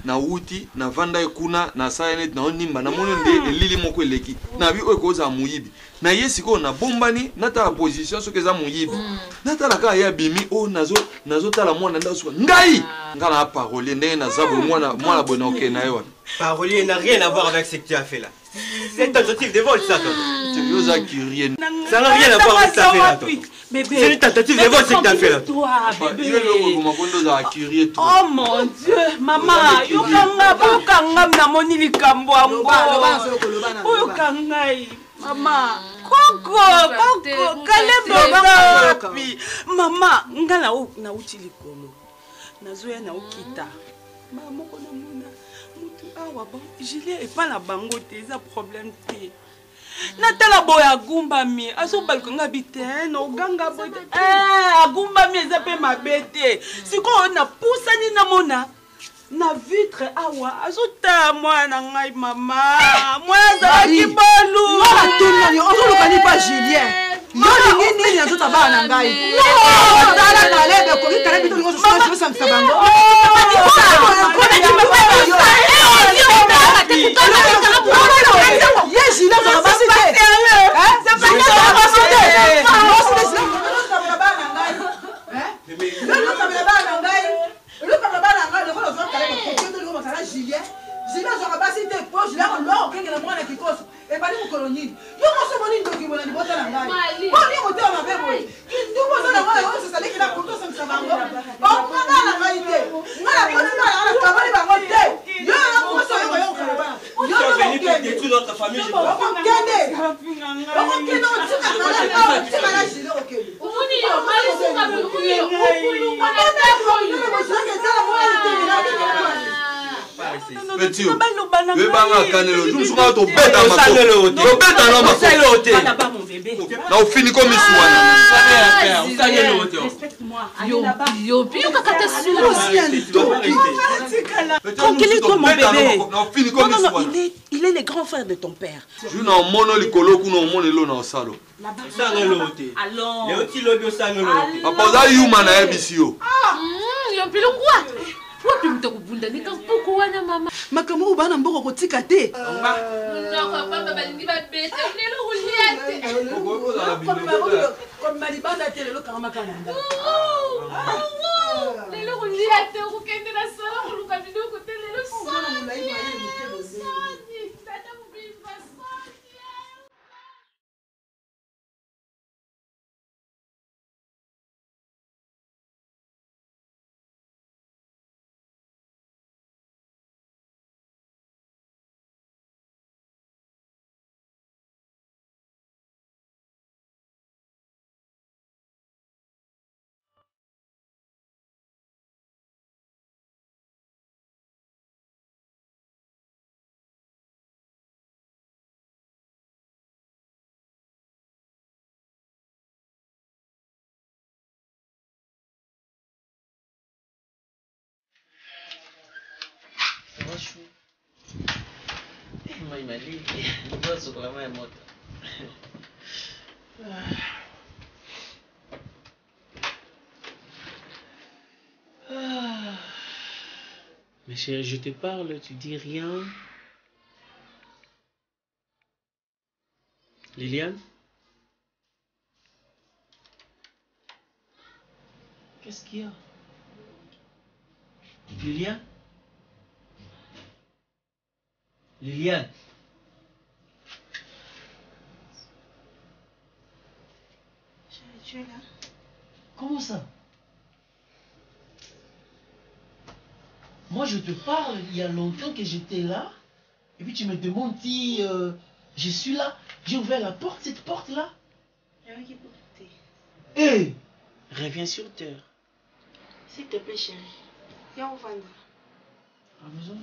na uti na vanda ekuna na sayane na onimba na moni nde elili moko eleki na bi oyo koza muyibi na yesi ko na bombani na ta position so keza muyibi na ta la ka ya bimi o nazo tala mwana ndaso ngai ngala parole ndenge na zabo mwana bona ok na yo Parolier n'a rien à voir avec ce que tu as fait là. C'est une tentative de vol, ça, ça n'a rien à voir avec ce que tu as fait là. C'est une tentative de vol, ce que tu as fait là. Oh mon Dieu, maman, yokanga namoni likambo yango. Oyokangai, maman. Koko, kaleba wapi. Mama, nga na uti likolo. Nazoya na ukita. Mama ko na mona. Awa bon, Julien est pas na bango te, ça problème te. Natala boya gumba mi, aso balkonga bite no ganga bote. Agumba mi eza pe mabete. Siko na pusani na mona. Na vitre awa, aso ta mwana ngai mama. Mwana za kibolu. Mwana tuna yo, aso lokani pa Julien. Yo lingi nini aso taba na ngai. No, tala kalebe ko kala bito ngo so sa msabango. Tranquille-toi mon bébé. Il est le grand frère de ton père. Je n'en mono likolo kuno mono lo na salo. Allons. Papa za yuma na ebisio. Yo pilungwa. Wapi mtakubunda nikapuku wana mama. Makambo bana mboko kotika te. Ndako papa balingi babete. Lelo kuliate. Comme malibanda te lelo kama kananda. Lelo kuliate ukende na sala kuluka bidoko te lelo sana. Tata mbimba sana. Mais chérie, je te parle, tu dis rien. Liliane? Qu'est-ce qu'il y a? Liliane? Liliane? Tu es là? Comment ça? Moi je te parle, il y a longtemps que j'étais là, et puis tu me demandes si je suis là. J'ai ouvert la porte, cette porte-là. Hé! Reviens sur terre. S'il te plaît, chérie. Viens au vendre. Pas besoin.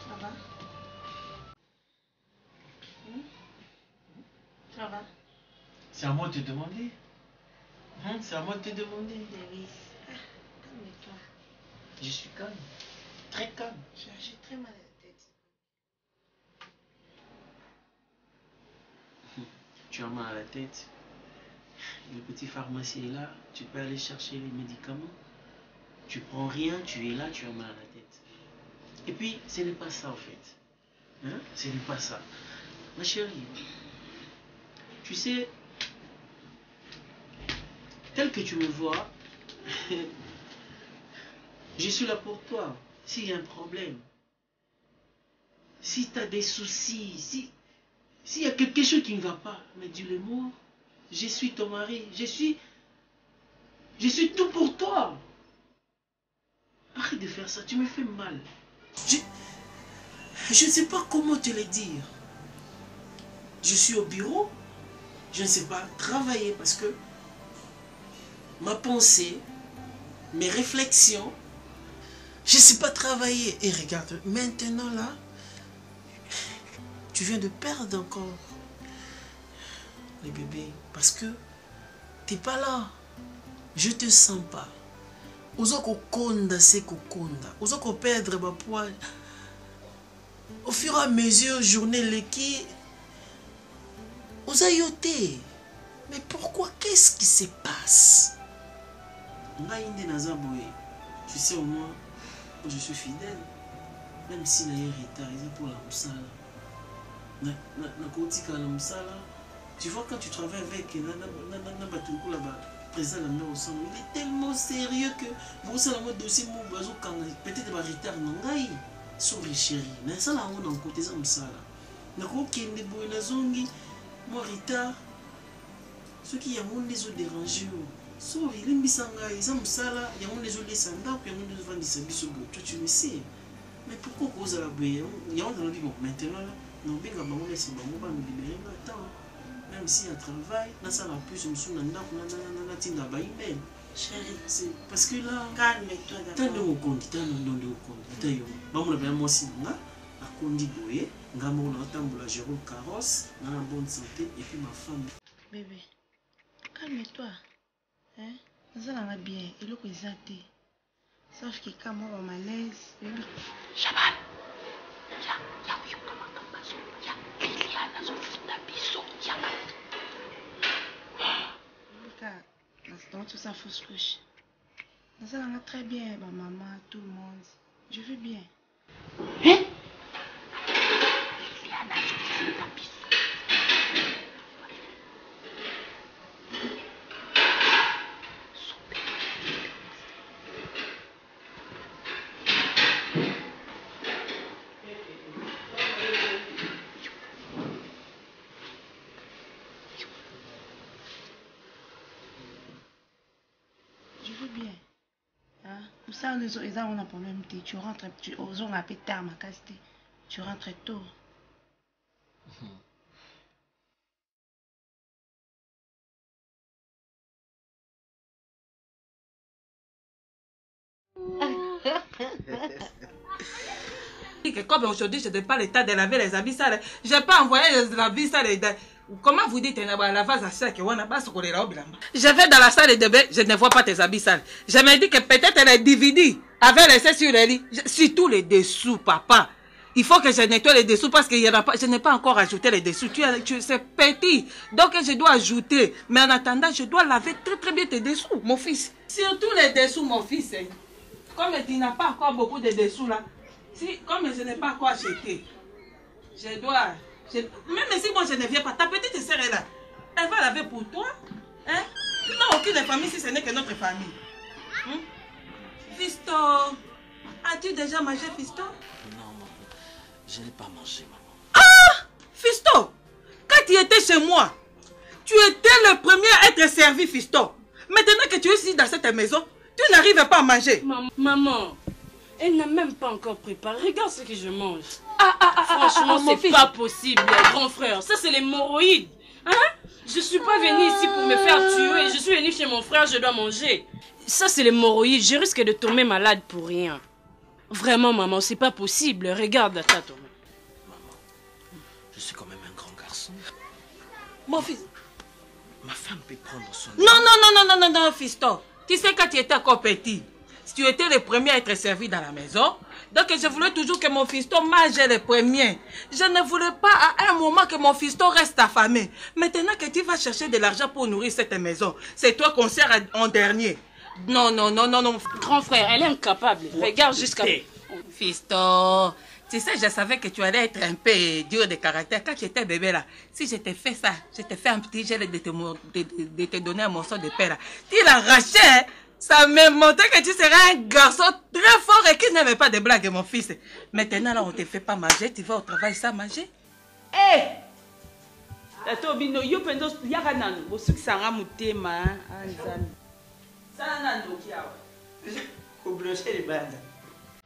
Ça va? Ça va? C'est à moi de te demander. C'est à moi de te demander. Oui. Calme-toi. Je suis calme. Très calme. J'ai très mal à la tête. Tu as mal à la tête. Le petit pharmacien est là, tu peux aller chercher les médicaments. Tu prends rien, tu es là, tu as mal à la tête. Et puis, ce n'est pas ça en fait. Hein? Ce n'est pas ça. Ma chérie, tu sais, tel que tu me vois, je suis là pour toi. S'il y a un problème, si tu as des soucis, s'il y a quelque chose qui ne va pas, mais dis-le-moi. Je suis ton mari, je suis tout pour toi. Arrête de faire ça, tu me fais mal. Je ne sais pas comment te le dire. Je suis au bureau, je ne sais pas travailler parce que ma pensée, mes réflexions, je ne sais pas travailler. Et regarde, maintenant là, tu viens de perdre encore les bébés parce que tu n'es pas là. Je te sens pas. Ozoko konda c'est kokonda. Ozoko perdre ma poids. Au fur et à mesure, journée l'équipe. Ozayote. Mais pourquoi? Qu'est-ce qui se passe? Tu sais au moins, je suis fidèle. Même si il y a un retard, c'est pour la moussala. Tu vois, quand tu travailles avec président la mère au centre, il est tellement sérieux que vous savez la mode dossier peut-être un retard nangai sorry chérie mais ça là on a côté ça msala na ko kende boy na zongi moi retard ce qui y a mon les autres dérangés sorry les misanga ça msala y a mon les autres descendants puis mon les autres vendis biso toi tu me sais mais pourquoi cause la boy y a on dans bon maintenant non bien que on laisse bon on va nous libérer maintenant. Même si elle travaille, là ça va plus, je me suis dit, chérie, c'est parce que là, calme-toi d'abord. T'as de compte, t'as de compte, t'as eu. Bah, moi, moi aussi, là, à Kondigoye, Gamon, la Jérôme Carrosse, dans la bonne santé, et puis ma femme. Bébé, calme-toi. Hein? Ça va bien, et l'autre est athée. Sauf que quand moi, on malaise, bébé. Chaban! Donc tout ça fausse couche. Ça va très bien, ma maman, tout le monde. Je vais bien. Hein? Ça, les gens ont un problème. Tu rentres, tu oses un peu tard, ma casse. Tu rentres tôt. Comme aujourd'hui, je n'ai pas le temps de laver les habits sales. Je n'ai pas envoyé les habits sales. Comment vous dites la vase à sac? Je vais dans la salle de bain, je ne vois pas tes habits sales. Je me dis que peut-être les DVD avaient laissé sur le lit. Surtout les dessous, papa. Il faut que je nettoie les dessous parce que je n'ai pas encore ajouté les dessous. C'est petit. Donc je dois ajouter. Mais en attendant, je dois laver très bien tes dessous, mon fils. Surtout les dessous, mon fils. Comme tu n'as pas encore beaucoup de dessous là. Comme je n'ai pas encore acheté, je dois... Même si moi je ne viens pas, ta petite sœur est là. Elle va laver pour toi. Hein? Tu n'as aucune famille si ce n'est que notre famille. Fisto, as-tu déjà mangé, Fisto? Non, maman. Je n'ai pas mangé, maman. Ah! Fisto, quand tu étais chez moi, tu étais le premier à être servi, Fisto. Maintenant que tu es ici dans cette maison, tu n'arrives pas à manger. Maman, elle n'a même pas encore préparé. Regarde ce que je mange. Franchement, c'est pas possible, grand frère. Ça, c'est l'hémorroïde. Hein? Je suis pas venue ici pour me faire tuer. Je suis venue chez mon frère, je dois manger. Ça, c'est l'hémorroïde. Je risque de tomber malade pour rien. Vraiment, maman, c'est pas possible. Regarde ça, toi. Maman, je suis quand même un grand garçon. Mon fils. Ma femme peut prendre son... Non, Fisto. Tu sais, quand tu étais encore petit, Tu étais le premier à être servi dans la maison. Donc je voulais toujours que mon fiston mange le premier. Je ne voulais pas à un moment que mon fiston reste affamé. Maintenant que tu vas chercher de l'argent pour nourrir cette maison, c'est toi qu'on sert en dernier. Non, non, non, non, non. Grand frère, elle est incapable. Regarde jusqu'à... Fiston, tu sais, je savais que tu allais être un peu dur de caractère. Quand j'étais bébé là, si je t'ai fait ça, je t'ai fait un petit gel de te donner un morceau de pain là. Tu l'arrachais, hein? Ça me montrait que tu serais un garçon très fort et qui n'aimait pas de blagues, mon fils. Maintenant là, on ne te fait pas manger, tu vas au travail sans manger. Hé! Tato bino, yo pendo yaka nanu, bosuki sanga mutema, anzami. Sana nanu kiawa. Ko blocher les bandes.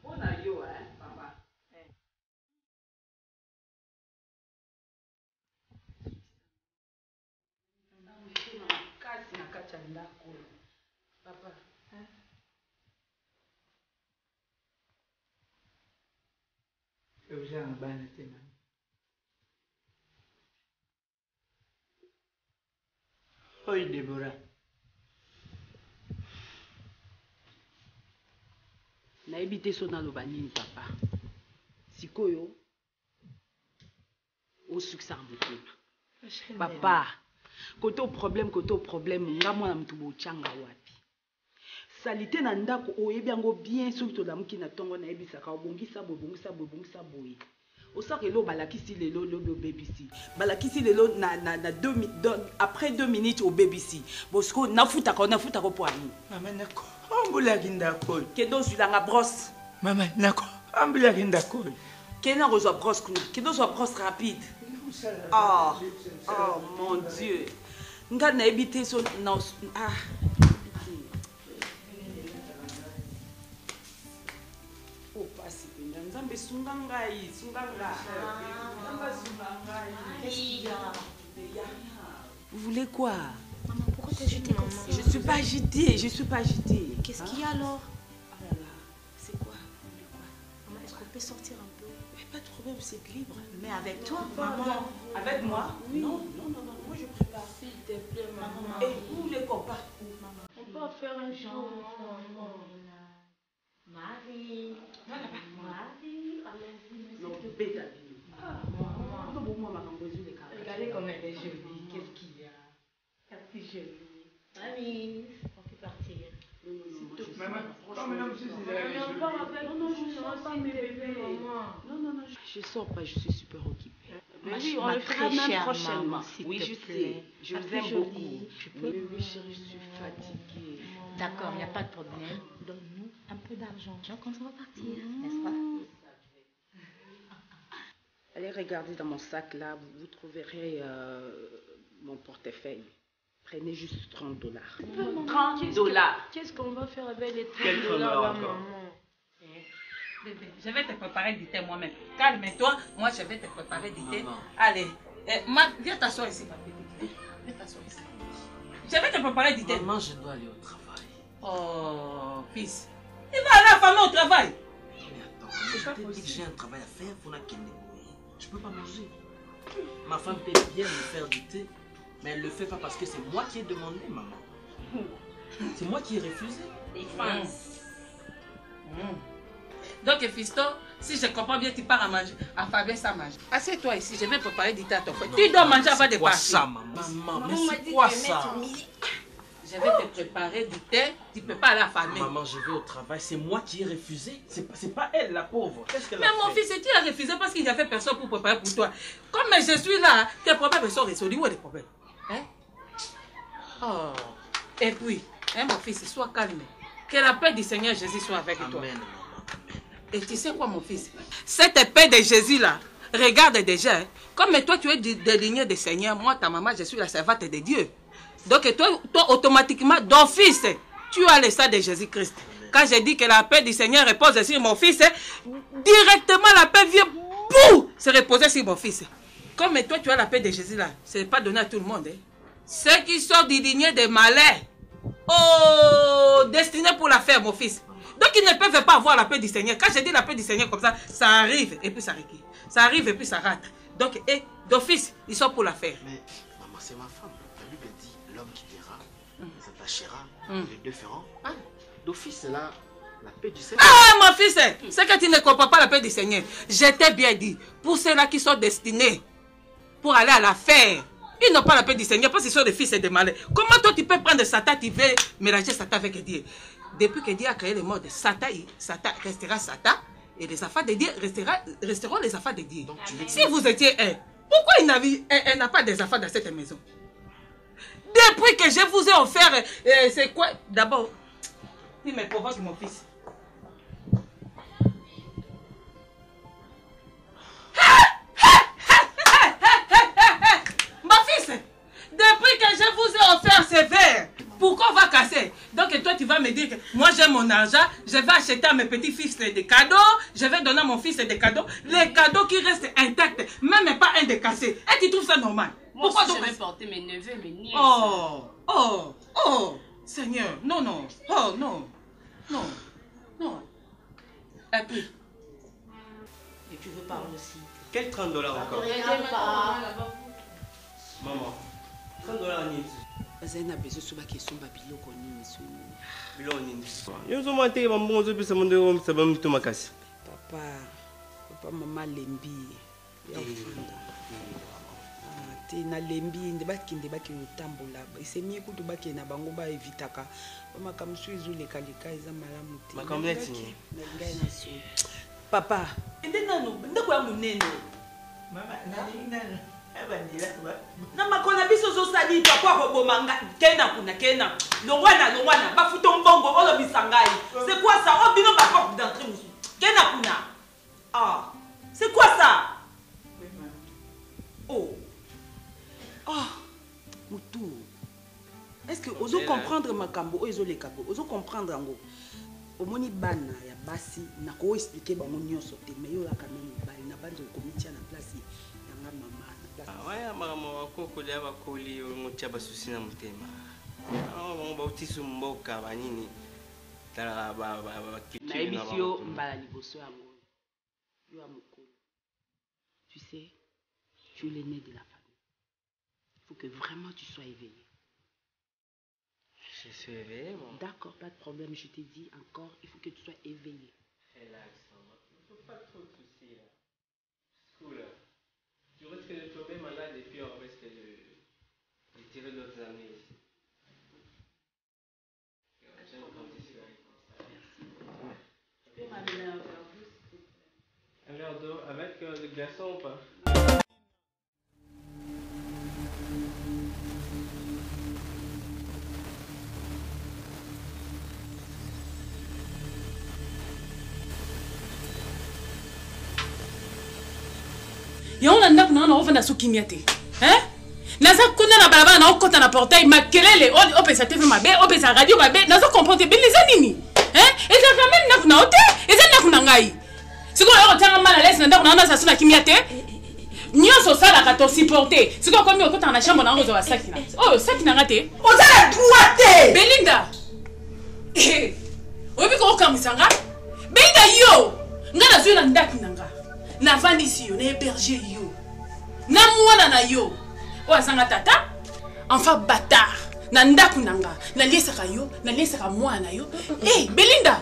Ona yo, hein, papa. Kasi na kati ya ndako. Papa, hein? Oza na bana tena. Oi, Deborah. Nayebi te so naloba nini papa. Sikoyo osukisa motema. Papa, koto problème nga mwana mutu bochanga wapi. Salite na ndako oyebi yango bien soki tolamuki na tongo nayebisaka obongisa boye. Osaka elo balakisi lelo lo BBC. Balakisi lelo après 2 minutes au BBC. Bosko nafuta ko po ani. Maman nako. Ambula ndako. Kedo zulanga brosse. Maman nako. Ambula ndako. Kena reçoit brosse kuna. Kedo reçoit brosse rapide. Oh mon Dieu. Nga na ebité so na Oh pasi penda nzambe sunga ngai. Vous voulez quoi? Maman, pourquoi t'es agitée comme ça? Je suis pas agitée. Qu'est-ce qu'il y a alors? Oh là là, c'est quoi? Maman, est-ce qu'on peut sortir un peu? Mais pas de problème, c'est libre. Mais avec toi, maman. Avec moi? Oui. Non, moi je prépare. S'il te plaît, maman. Et où les copains? Maman. On peut faire un jour. Marie. Regardez comme elle est jolie. Qu'est-ce qu'il y a? Elle est si jolie. Mamie, on peut partir. Maman, non, je sors pas, je suis super occupée. Oui, on le fera même prochainement. Oui, je sais. Je vous aime beaucoup. Oui, chérie, je suis fatiguée. D'accord, il n'y a pas de problème. Donne-nous un peu d'argent. Quand on va partir, n'est-ce pas? Allez regarder dans mon sac là, vous trouverez mon portefeuille. Prenez juste $30. $30. Qu'est-ce qu'on va faire avec les $30 là, maman? Bébé, je vais te préparer du thé moi-même. Calme-toi, moi je vais te préparer du thé. Allez, viens t'asseoir ici, ma petite. Viens t'asseoir ici. Je vais te préparer du thé. Maman, je dois aller au travail. Oh, fils. Il va aller affamer au travail. Mais attends, je t'ai dit que j'ai un travail à faire pour la Kende. Je peux pas manger. Ma femme peut bien me faire du thé, mais elle le fait pas parce que c'est moi qui ai demandé, maman. C'est moi qui ai refusé. Donc, fiston, si je comprends bien, tu pars à manger, à Fabien sans manger. Assieds-toi ici, je vais préparer du thé à ton frère. Tu dois manger avant de partir. C'est quoi ça, maman? Mais c'est quoi ça? Je vais te préparer du thé, tu ne peux pas aller affamer. Maman, je vais au travail, c'est moi qui ai refusé. C'est pas elle, la pauvre. Qu'est-ce qu'elle a fait? Mais mon fils, tu as refusé parce qu'il n'y avait personne pour préparer pour toi. Comme je suis là, tes problèmes sont résolus. Où est le problème? Hein? Oh. Et puis, hein, mon fils, sois calme. Que la paix du Seigneur Jésus soit avec toi. Amen. Et tu sais quoi, mon fils? Cette paix de Jésus là, regarde déjà. Hein, comme toi, tu es de lignée du Seigneur, moi, ta maman, je suis la servante de Dieu. Donc toi automatiquement, d'office, tu as le sang de Jésus-Christ. Quand je dis que la paix du Seigneur repose sur mon fils, directement la paix vient se reposer sur mon fils. Comme toi, tu as la paix de Jésus là, ce n'est pas donné à tout le monde. Hein. Ceux qui sont du lignée des malais, destinés pour la faire, mon fils. Donc ils ne peuvent pas avoir la paix du Seigneur. Quand je dis la paix du Seigneur comme ça arrive et puis ça recule. Ça arrive et puis ça rate. Donc, d'office, ils sont pour la faire. Mais maman, c'est ma femme. La Bible dit, l'homme qui t'aimera, s'attachera, les deux feront. D'office, là, La paix du Seigneur. Ah, mon fils, c'est que tu ne comprends pas la paix du Seigneur. Je t'ai bien dit, pour ceux-là qui sont destinés pour aller à la fer, ils n'ont pas la paix du Seigneur parce qu'ils sont des fils et des malins. Comment toi tu peux prendre Satan, tu veux mélanger Satan avec Dieu? Depuis que Dieu a créé le monde, Satan restera Satan et les affaires de Dieu resteront les affaires de Dieu. Donc, si vous étiez un, pourquoi il n'a pas des affaires dans cette maison? Depuis que je vous ai offert, c'est quoi? D'abord, il me provoque mon fils. Mon fils, depuis que je vous ai offert ces verres, pourquoi on va casser? Donc toi tu vas me dire que moi j'ai mon argent, je vais acheter à mes petits-fils des cadeaux, je vais donner à mon fils des cadeaux, les cadeaux qui restent intacts, même pas un de cassé. Et tu trouves ça normal? Moi pourquoi aussi, je vais porter mes neveux, mes nièces. Oh, Seigneur, non, oh non. Et puis, et tu veux parler aussi? Quel 30 $ encore? Maman, 30 $ nini? Bazana bezo soba kesomba biloko nini soni. Biloko nini? Yo zo mante mambo zo pesa mondo saba mito makasi. Papa mama lembi. Ya funda. Na lembi ndebaki utambola. Isemie kutu baki na bango ba evitaka. Mama kamsu ezuleka leka eza malamu te. Makamneti. Ngai na so. Papa, ndeno ndako ya munene. Mama nani na makona biso zo sali papa ko bomanga kena longwana bafuto mbongo olo bisangai. C'est quoi ça? Oh bino ba porte d'entrée musu. Kena kuna. Ah, c'est quoi ça? Oh. Ah, Moutou. Est-ce que ozo comprendre makambo ozo le kabo? Ozo comprendre ngo. Omoni bana ya basi na ko expliquer bango nyonso te mais yo la quand même bali na banzo komiti na place ya mama. Ouais, maman wako kolia bakoli mutia basusi na mutema. Bango bautisu mboka banini. Tala ba na émission mbala liboso yango. Yo amukolo. Tu sais, tu es l'aîné de la famille. Il faut que vraiment tu sois éveillé. Je suis éveillé, maman. D'accord, pas de problème, je t'ai dit encore, il faut que tu sois éveillé. Relax, maman. Il ne faut pas trop de soucis là. Cool là. Tu risques de tomber malade et puis on risque de tirer d'autres années ici. J'aime quand tu suis avec moi. Tu peux m'amener un verre d'eau, s'il te plaît? Un verre d'eau avec le glaçon ou pas? Yon na ndako na ofanda sukimia te. Naza kuna na balabala na okota na portail makelele o pesa TV mabe o pesa radio mabe nazo comprendre bilisa nini? Et ça ramène ndako na ote et ça ndako na ngai. Siko yo tanga mala laisse na ndako na sa suna kimia te. Nyonso sala ka to supporter. Siko komi okota na chambre na ozo wa sakina. Oh sakina ngate. Ozala droite. Belinda. Obi ko okamisanga. Belinda yo. Ngana zo na ndako na nga. Na vandisi yo, na héberger yo. Na mwana na yo. O asanga tata, enfin bâtard. Na ndaku nanga, na liesaka yo, na liesaka mwana yo. Belinda.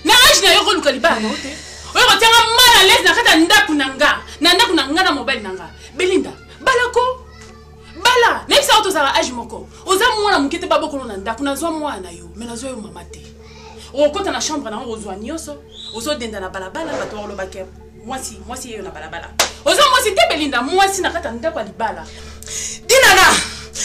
Na age na yo ko luka libana na ote. Oyo ko tianga mala les na kata ndaku nanga. Na ndaku nanga na mobile nanga. Belinda, balako. Bala, na bisa auto sala age moko. Oza mwana mukete baboko na ndaku na zo mwana yo, mais na zo yo mama te. O kota na chambre na ozwa nyoso, ozo denda na balabala bato wa lobake. Moi si yo na balabala. Ozo moi si te Belinda, moi si na kata ndako libala. Dinana,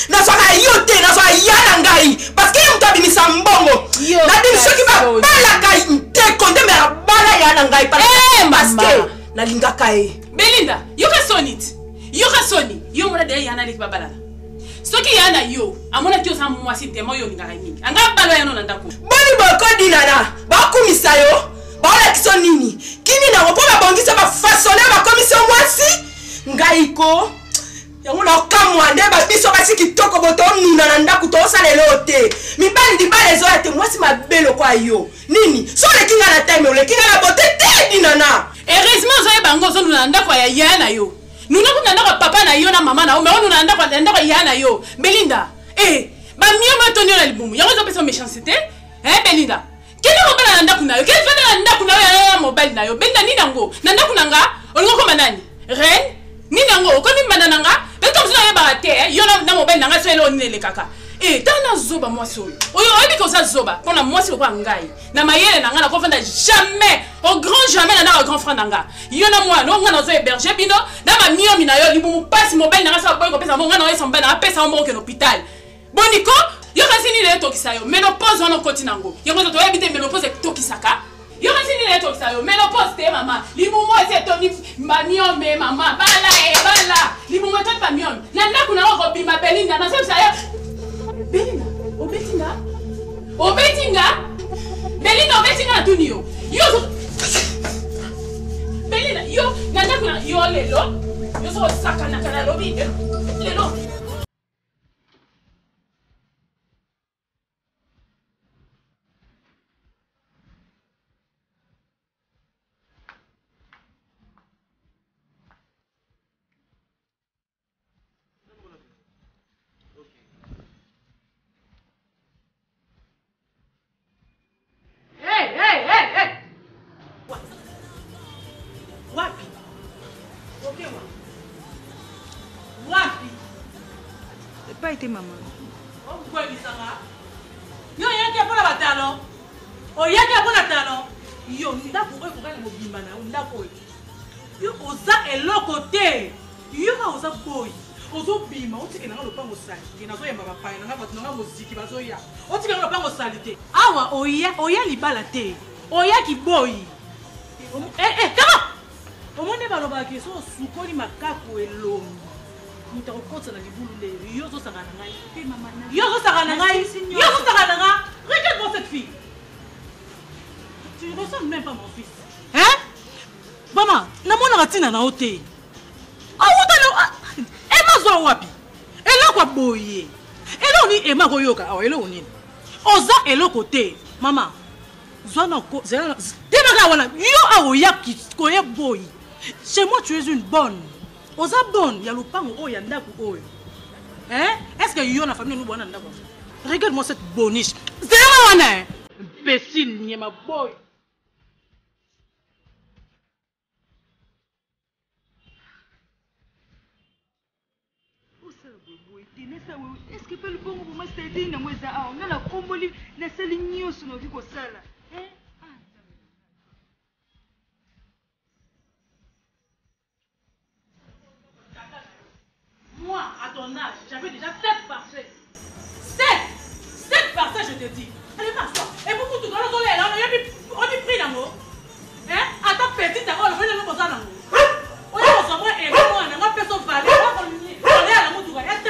na soka yote na soka yana ngai parce que yo mtabimisa mbongo. Na dimisho ki ba bala kai nte konde me bala yana ngai parce que na linga kai. Belinda, yo ka sonit. Yo ka soni, yo mona de yana le babala. Soki yana yo, amona ki osa moi si te mo yo linga kai mingi. Anga balo yana na ndako. Boni boko dinana, ba kumisa yo. Bala kiso nini? Kini na wopo ba bongisa ba façonner ba commission mwasi? Ngaiko. Yango na kamwande ba biso basi kitoko boto nuna na ndaku to salelo te. Mibali di bale zo ate mwasi mabelo kwa yo. Nini? So le kinga na time le kinga na bote te dinana. Heureusement zo bango zo nuna ndako ya yana yo. Nuna kuna ndako papa na yo na mama na o, mais nuna ndako yana yo. Belinda, ba mieux ma tonyo na libumu. Yango zo pesa méchanceté? Belinda. Kende mobile na ndaku na yo. Kende fende na ndaku na yo ya mobile na yo. Benda nini nango? Na ndaku nanga olingo koma nani? Reine nini nango? Komi mbanda nanga? Benda mzina ya barate yo na mobile nanga so elo nele kaka. Eh tana zoba mwasi oyo. Oyo oyebi ko za zoba. Pona mwasi ko ngai. Na mayele nanga na ko fenda jamais au grand jamais na grand frère nanga. Yo na moi no ngana zo héberger bino na ma miomi na yo libu passe mobile nanga sa boy ko pesa mo ngana yo samba na pesa mo ke l'hôpital. Boniko yo kasini le tokisayo menopause wana koti nango yo ngoto to ebite menopause tokisaka yo kasini le tokisayo menopause te mama libu mo ese toni mamiome mama bala libu mo tot pamiome na ndaku na ko bima belinda na so sayo belinda obetinga belinda obetinga tunio yo belinda yo na ndaku na yo lelo yo so saka na kana lobi lelo. Pas été maman. Yo yake pour la batalo. O yake pour la talon. Yo nda pour ko kana mobimba na nda ko. Yo oza eloko te. Yo ka oza boy. Ozo bima otike na lopango sali. Ngina zo yamba bapaya na ngaba tunanga muziki bazo ya. Otike na lopango sali te. Awa oya libala te. Oya ki boy. Kama. Omone baloba ke so sukoli makako elongo. Muta okotsa na libulu le yo zo sangana ngai pe mama na yo zo sangana ngai regarde-moi cette fille tu ne ressembles même pas mon fils hein maman na mona ratina na hotel awuta ema zo wapi elo kwa boye elo ni ema ko yoka aw elo nini oza elo côté maman zona ko zela demaga wana yo awoya ki ko ye boy chez moi tu es une bonne. Oza bonne, il y a le pan au yandaku oyo. Hein? Est-ce que yo na famille nous bonne ndako? Regarde-moi cette boniche. C'est moi wana. Imbécile, ni ma boy. Est-ce que peut le bon pour moi c'est na mweza a on a la komboli na sali nyoso no viko sala. Hein? Moi, à ton âge, j'avais déjà 7 parcelles. 7 parcelles, je te dis. Allez, marche-toi. Et beaucoup tout dans le soleil, là, on y pris l'amour. Hein? À ta petite, on va le faire l'amour. On y va et moi, on a fait son palais. On est à l'amour, tu vas être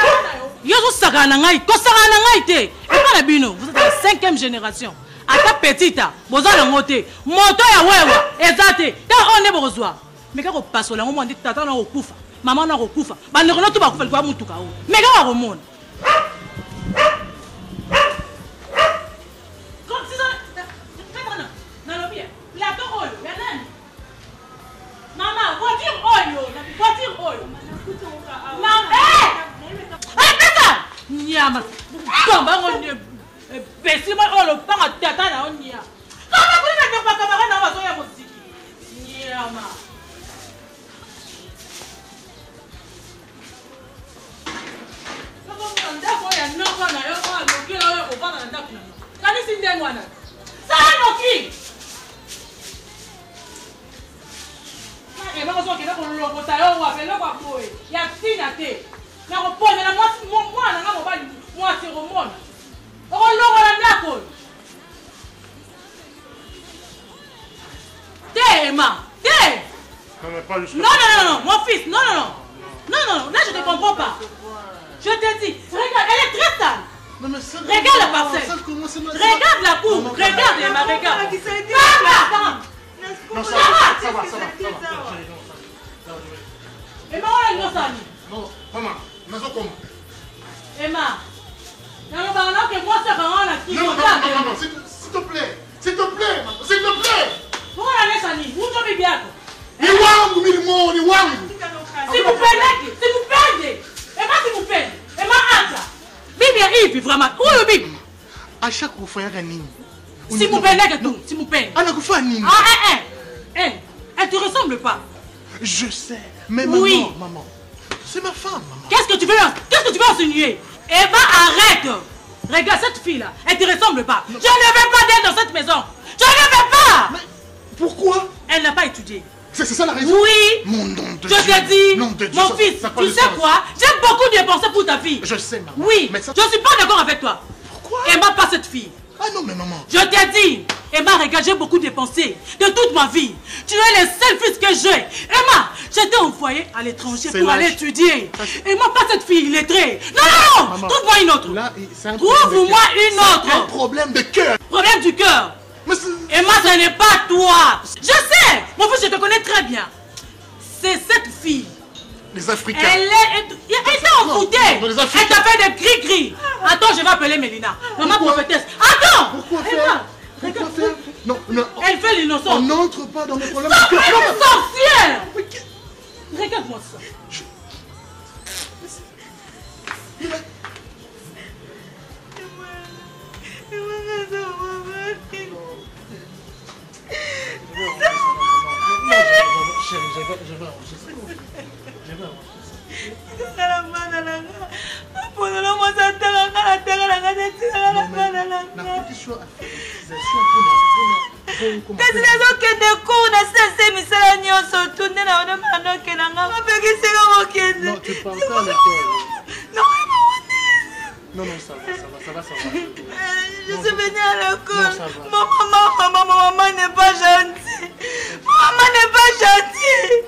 yo zo sagana ngai, ko sagana ngai te. Et pas la bino, vous êtes la 5e génération. À ta petite, boza na ngote. Moto ya wewa, ezate. Ta on est besoin. Mais quand on passe là, on m'a dit tata na okufa. Maman na okufa. Ba ne kono to ba kufa kwa mutuka o. Mais quand on remonte. Comme si ça na lo bien. La to oyo, ya nani? Maman, voiture oyo. Maman, nyama kamba ngone besi ma olo panga tata na onya kama kulina ndopa kama na wazo ya muziki nyama kama ndako ya noko na yo kwa lokela yo kopana na ndako na kani sinde mwana sana noki na eba ko kena ko lokota yo wa pelo kwa boy ya tina te na kopona na mwana nga mobali mwasi romona okolongola ndako te ma te non mon fils non là je te comprends pas je te dis regarde elle est très sale regarde la parcelle regarde la cour regarde Emma regarde non ça va Emma wala nyosani non maman nazokoma Emma, non, s'il te plaît, s'il te plaît. Pourquoi la laisse Annie? Où tu es bien? Ni wangu. Si vous perdez. Emma, si vous perdez. Emma, Anta. Bibi, vraiment. Où est le Bibi? À chaque fois, il y a un nini. S'il vous plaît, tout, s'il vous plaît. Anna Koufani. Elle te ressemble pas. Je sais, mais maman, oui. Maman, c'est ma femme, maman. Qu'est-ce que tu veux insinuer? Eva, arrête. Regarde cette fille-là, elle te ressemble pas. Je ne veux pas d'elle dans cette maison. Je ne veux pas. Mais pourquoi? Elle n'a pas étudié. C'est ça la raison? Oui. Mon nom de Dieu. Je te dis, mon fils, tu sais quoi? J'ai beaucoup dépensé pour ta fille. Je sais, maman. Oui, mais ça... je ne suis pas d'accord avec toi. Pourquoi? Emma, pas cette fille. Ah non, mais maman. Je t'ai dit, Emma, regarde, j'ai beaucoup dépensé de toute ma vie. Tu es le seul fils que j'ai. Emma, j'étais envoyée à l'étranger pour aller étudier. Emma, pas cette fille illettrée. Non, trouve-moi une autre. Trouve-moi une autre. C'est un problème de cœur. Problème du cœur. Emma, ce n'est pas toi. Je sais, mon fils, je te connais très bien. C'est cette fille. Les Africains. Elle t'a envoûtée. Elle t'a fait des cris-cris. Attends, je vais appeler Mélina. Maman prophétesse. Attends. Pourquoi faire? Pourquoi faire? Non, non. Elle fait l'innocente. On n'entre pas dans mes problèmes. Elle est sorcière. Regarde-moi ça. kasi nazokende cour nasese misala nyonso tunde na ona manoke na nga bapekiseka mokende Non, ça va. Je suis venue à l'école. Maman n'est pas gentille. Maman n'est pas gentille.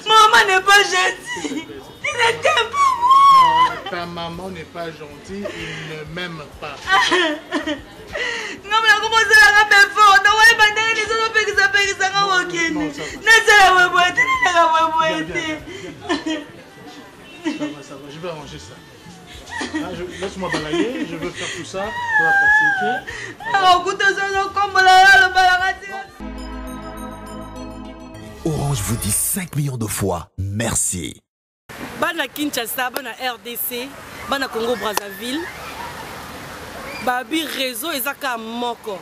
Maman n'est pas gentille. Il ne t'aime pas, moi. Ta maman n'est pas gentille, il ne m'aime pas. Non, mais comment ça va faire fort? Non, ouais, mais les autres pekisa nga mokende. Nasala weboete, nasala weboete. Ça va, je vais arranger ça. Ah, laisse-moi balayer, je veux faire tout ça. Ça va passer, ok? Orange vous dit 5 millions de fois merci. Bana Kinshasa, bana RDC, bana Congo Brazzaville. Babi réseau ezaka moko.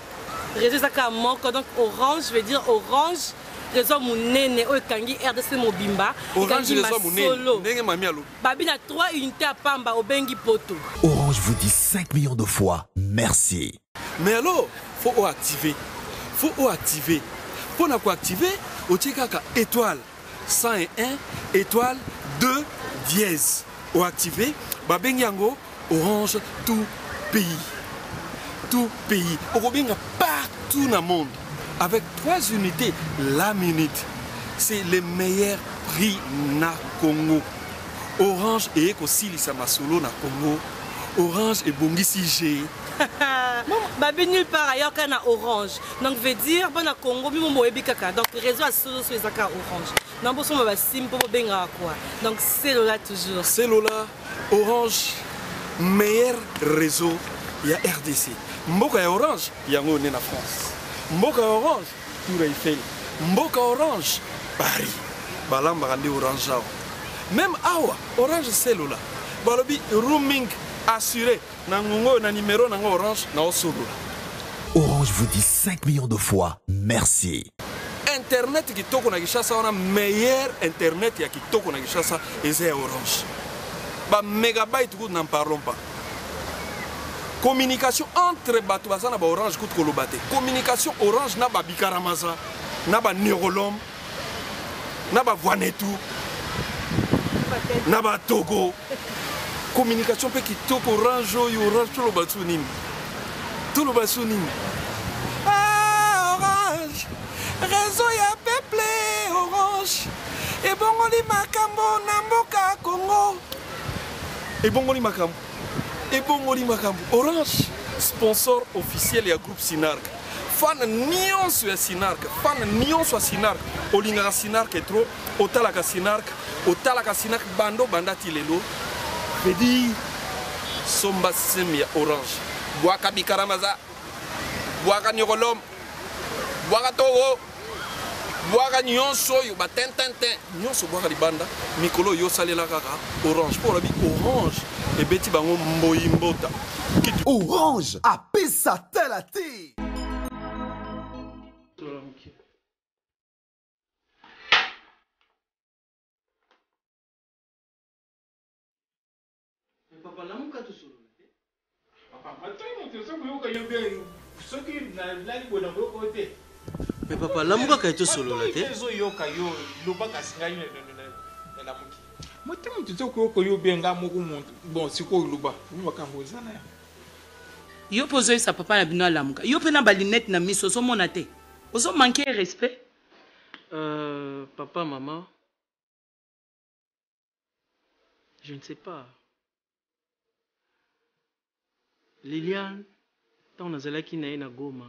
Réseau ezaka moko, donc Orange, je veux dire Orange. Réseau Mounene, Okangi, RDC Mobimba. Orange réseau Mounene. Babi na 3 unités à Pamba, Obengi Poto. Orange vous dit 5 millions de fois merci. Mais alors, faut activer. Faut activer. Pour activer, au Tchekaka étoile 101 étoile 2 dièse. Au activer, Babengiango, Orange tout pays. Tout pays. Obenga partout dans le monde. Avec 3 unités la minute, c'est le meilleur prix na Congo. Orange et aussi Masolo na Congo. Orange et Bongisi G. Babi nulle part ailleurs qu'à Orange. Donc veut dire bon à Congo mi mo ebikaka. Donc réseau à solo sur les Orange. Non bon so ba sim pour benga quoi. Donc c'est là toujours. C'est là Orange meilleur réseau il y a RDC. Mboka Orange yango né na France. Mboka Orange, Tour Eiffel. Mboka Orange, Paris. Balamba rende Orange. Même Awa, Orange Cellula. Balobi roaming assuré. Nangongo na numéro nango Orange na Osolo. Orange vous dit 5 millions de fois merci. Internet qui toko na Kinshasa, on a meilleur internet ya qui toko na Kinshasa et c'est Orange. Ba mégabyte nous n'en parlons pas. Communication entre Batouassa et Orange coûte Kolobate. Communication Orange n'a pas Bikaramaza, n'a pas Nérolom, n'a pas Voinetou, n'a pas Togo. Communication peut qui toque Orange, Orange tout le Batounim. Tout le Batounim. Ah, Orange, réseau ya peuplé, Orange. Et Bongoli Makambo, Namboka, Congo. Et Bongoli Makambo. Et Bongoli Makambo. Orange, sponsor officiel du groupe Sinark. Fan nion sur Sinark, fan nion sur Sinark. Olingara Sinark est trop, Otalaka Sinark, Bando Bandati Lelo. Vedi, Somba Semia Orange. Boaka Bikaramaza, Boaka Nyorolom, Boaka Togo, Boaka Nyonso, Yoba Tintin, Nyonso Boaka Libanda, Mikolo Yosalela Kaka, Orange. Pour la vie, Orange. ebeti bango mboyi mbota. Orange apesa tala te. Papa, lamuka tu solo. Mais papa, lamuka ka tu solo la te. Yo pozo sa papa na bino lamuka. Yo pe na balinette na miso so mona te. Ozo manquer respect. Papa, maman. Je ne sais pas. Liliane, quand on a Zalaki na Goma,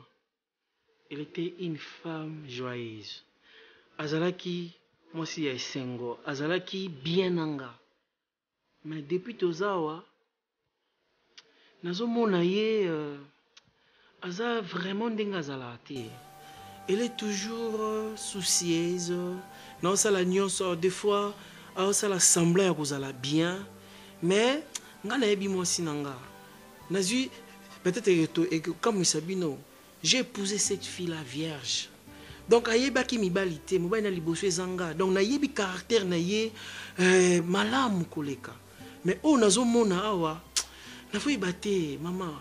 elle était une femme joyeuse. Azalaki, moi aussi, elle sengo. Azalaki bien nanga. Mais depuis Tozawa, nazo mona ye, aza vraiment denga zalate. Elle est toujours soucieuse. Non, ça la nyonso. Des fois, ça la semblait que ça la bien. Mais, ngana ebi moi aussi nanga. Nazu, peut-être comme Sabino, j'ai épousé cette fille-là vierge. Donc, ayeba ki mibalite, mobile na liboso zanga. Donc, nayebi caractère naye malamu koleka. Mais oh nazo mona awa, na foi baté maman.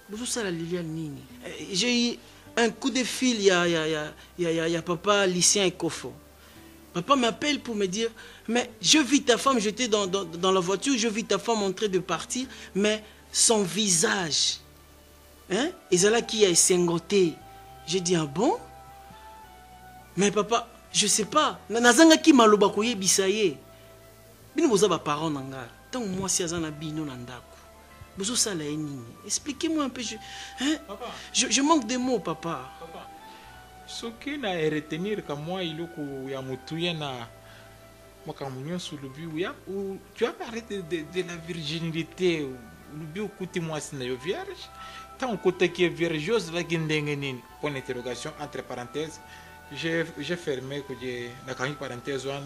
Bozo sala Liliane nini. J'ai eu un coup de fil, il y a papa lycéen et Kofo. Papa m'appelle pour me dire, mais je vis ta femme, j'étais dans la voiture, je vis ta femme en train de partir, mais son visage, hein, Ezala qui a sengoté. J'ai dit, ah bon? Mais papa, je sais pas. Nazanga ki maloba koye bisaye. Bino boza ba parents nanga. Tant moi si azana bino nandako. Bozo sala nini? Expliquez-moi un peu. Je manque de mots, papa. Ce qui n'a retenir que moi, il y a mutuya na makamunyo sous le but où tu as parlé de la virginité. Le but côté moi c'est une vierge. Tant côté qui est vierge, là qui n'engaine. Point d'interrogation entre parenthèses. J'ai fermé que j'ai la parenthèse là.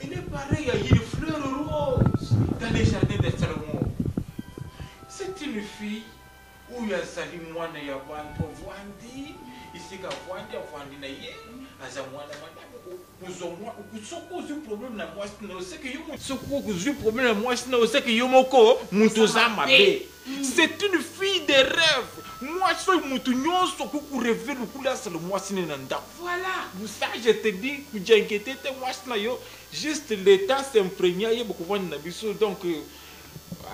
Il est pareil, il y a une fleur rose dans les jardins de Salomon. C'est une fille où il y a sali moi na ya bantu vandi. Ici quand vandi na ye, azamwana madame. Nous avons un problème na moi c'est que yo un problème na moi c'est que yo moko mutuza mabe. C'est une fille de rêve. Moi je suis mutu nyonso ku rêver ku la sala moi c'est nanda. Voilà. Vous ça je te dis que j'ai inquiété te moi c'est yo juste le temps s'imprégner ye beaucoup vendre na biso donc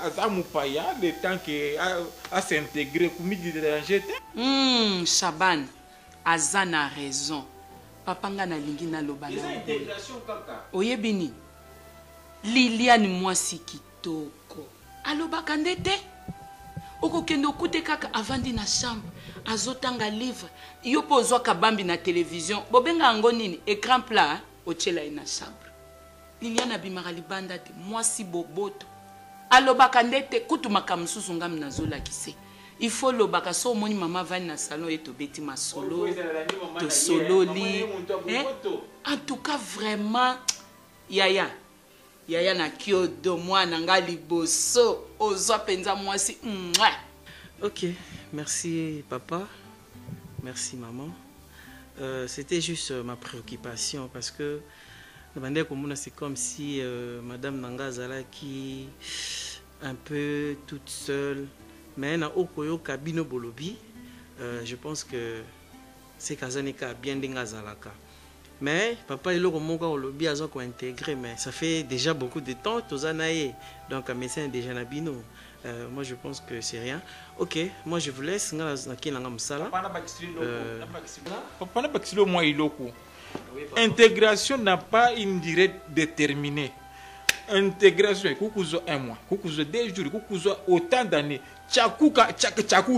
azamupaya le temps que à s'intégrer ku midi de danger. Shaban azana raison. Papa nga na lingi na loba na intégration kaka. Oyebini Liliane mwasi kitoko alobaka ndete okokende okute kaka avandi na chambre azotanga livre yo pozwa kabambi na télévision bobenga ngo nini écran plat ochela na chambre. Liliane abimaka libanda te mwasi boboto alobaka ndete kutumaka mususu ngam nazola kise. Il faut le bakaso moni maman va na salon et to beti ma solo to sololi. En tout cas vraiment yaya na kyodo mwana nga liboso ozwa penza mwasi. Ok, merci papa. Merci maman. C'était juste ma préoccupation parce que c'est comme si madame Nanga Zalaki un peu toute seule. Mais na okoyo kabino bolobi, je pense que c'est Kazaneka bien d'engazalaka. Mais papa il a monka olobi azo ko intégrer, mais ça fait déjà beaucoup de temps tozanaye. Donc un médecin déjà nabino. Moi je pense que c'est rien. Ok, moi je vous laisse na kinanga musala. Papa na bakisilo moi iloko. Intégration n'a pas une durée déterminée. Intégration kukuzo 1 mois, kukuzo 2 jours, kukuzo autant d'années. Chaku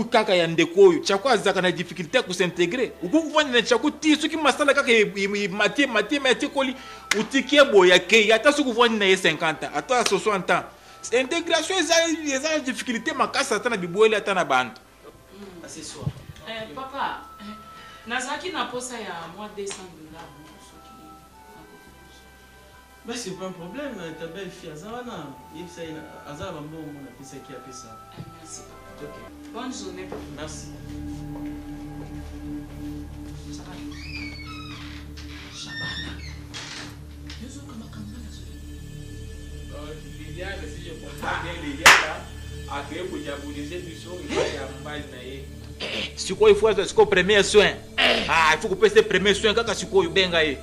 kaka ya ndeko oyo chaku azaka na difficulté ku s'intégrer ukuvanya na chaku ti soki masala kaka mati koli utikie boya ke ata soki vanya na 50 ans ata 60 ans intégration eza difficulté makasa ata na biboeli ata na bantu c'est ça. Papa nazaki na posa ya mois $200 soki Mais c'est pas un problème, ta belle-fille, Azarana. Azar va bon, on a fait ça qui a fait ça. Merci. Ok. Bonne journée. Merci. Liliane, si je comprends bien, Liliane a créé pour diaboliser du son, il va y avoir si quoi il faut ce qu'on premier soin. Ah, il faut qu'on puisse les premiers soins quand c'est quoi il benga yi.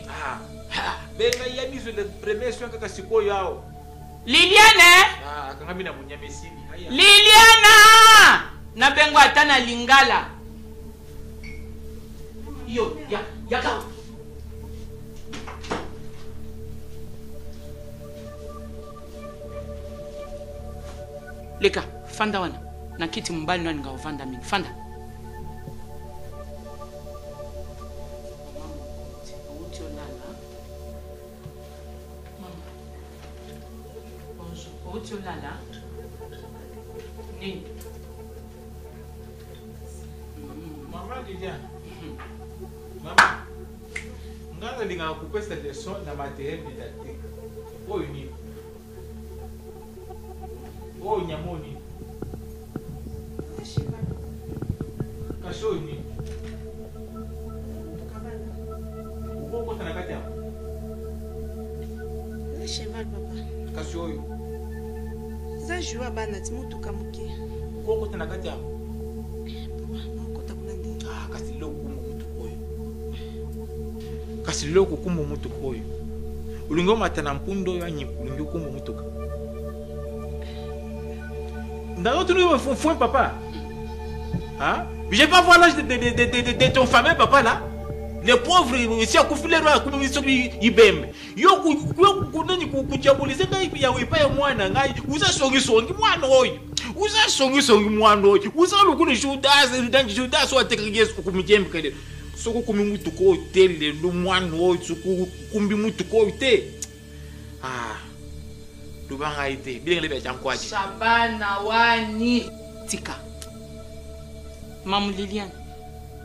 Ah, benga yi a mis le premier soin quand c'est quoi yao. Liliane. Ah, quand mimi na munyame sini. Liliana! Na bengo atana lingala. Yo, yaka. Leka, fanda wana. Na kiti mbali nani nga uvanda mingi. Fanda. Bonjour. Lala. Nini? Maman Liliane. Maman. Ngana linga kupesa leçon na matériel didactique. Oyo ni. Oyo nyamoni. Kasho ni. Uko tana kati hapo. Le cheval papa. Kasho oyo. Za joua bana ti mutuka muke. Uko tana kati hapo. Kota kuna ndi. Ah, kasi loko kumbu mutu koyo. Kasi loko kumbu mutu koyo. Ulingo matana mpundo yanyi ulingo kumbu mutuka. Dans tu nous fous papa. Hein? Je vais pas voir l'âge de ton famille, papa, là. Les pauvres, ici, à Koufile, comme ils sont ibem. Yo, ku diaboliser, il y a pas moi, vous avez songi, moi, non. Vous avez songi, moi, non. Vous avez le coup de Judas, soit télégué, ce que vous me dites, ce que vous me dites, le moi, non, ce que vous me dites, ah. Lubanga ite, bien le jamkwaji. Shabana wani. Tika. Maman Liliane.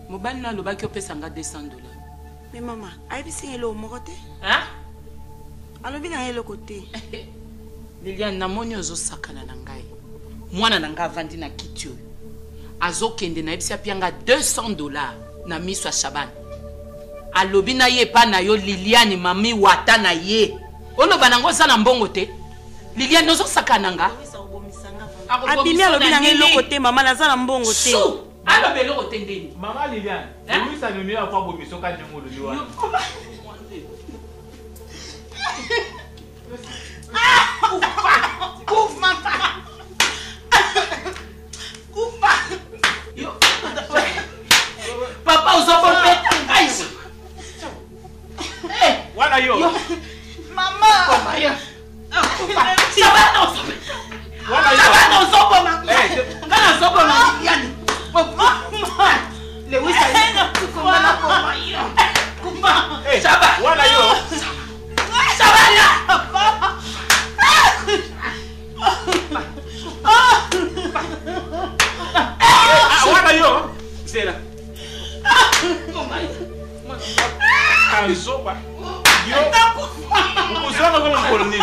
Mobile na loba ki opesa nga $200. Mais maman, aïe si elle au morote. Hein? Alors bien elle au côté. Liliane na moni ozo sakana na ngai. Mwana na nga vandi na kitio. Azo kende na ebisi apianga $200 na miso Shaban. Alobi na ye pa na yo Liliane mami wata na ye. Ono banango sana mbongo te. Liliane nozo sakana nga. Abimi alobi na ngai loko te mama nazala mbongo te. Alors belo otendeni. Maman Liliane, oui ça nous met à faire bomiso quand nous le disons. Ouf maman. Oufa. Yo. Papa usopo peta ngai. Eh, voilà yo. Maman. Papa yo. Ça va non. Voilà yo. Ça va non sopo maman. Ngana sopo maman yani. Le wisa kumba na kumba yo. Kumba. Shaba. Wala yo. Shaba la. Wala yo. Zera. Kansoba. Yo. Ukuzanga kama mkoloni.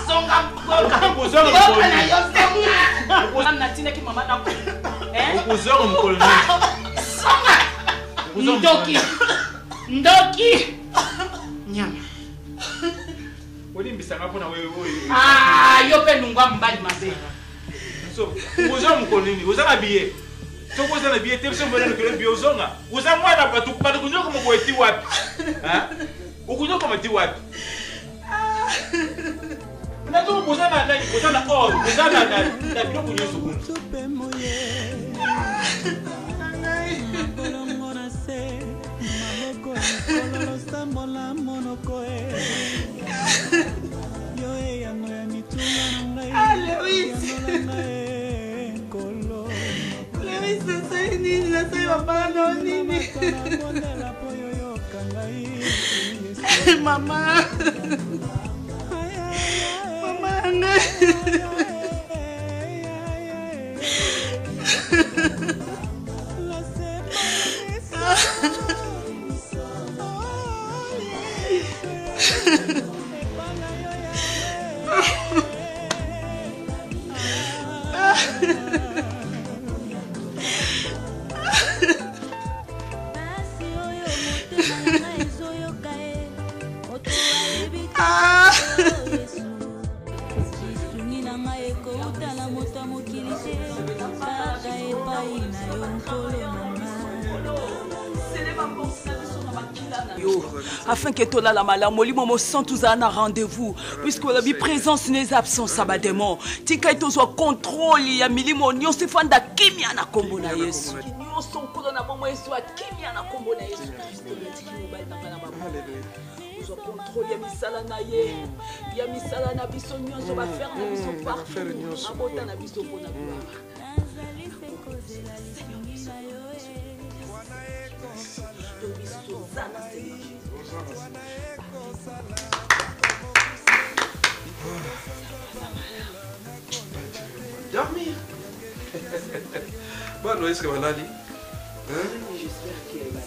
Songa mkoloni. Ukuzanga mkoloni. Ukuzanga tina ki mama na. Ukuzanga mkoloni. Ndoki. Ndoki. Nyama. Wodi mbisanga pona wewe. Ah, yo pe nungwa mbali mabe. So, ukuzanga mkoloni, uzanga biye. So kuzanga biye tebse mbona nkele biye uzanga. Uzanga mwana patu kupata kunyoka mkweti wapi? Ha? Ukunyoka mati wapi? Na tu kuzanga na kuzanga all, kuzanga na bilo kunyoso kuna. Ah, Lewis. Lewis, c'est nini, la c'est papa non nini. Maman. Maman. Afin que tola la malamoli momo sans tous un rendez-vous puisque la présence n'est absence ça va démon tika to so contrôle ya milimo nyonso fanda kimia na kombo na Yesu nyonso nkolo na momo Yesu kimia na kombo na Yesu Kristo tiki mobile na bana baba zo contrôle ya misala na biso nyonso ba faire na biso partout abota na biso pona Dormir. Bon, est-ce que vous allez? J'espère qu'elle va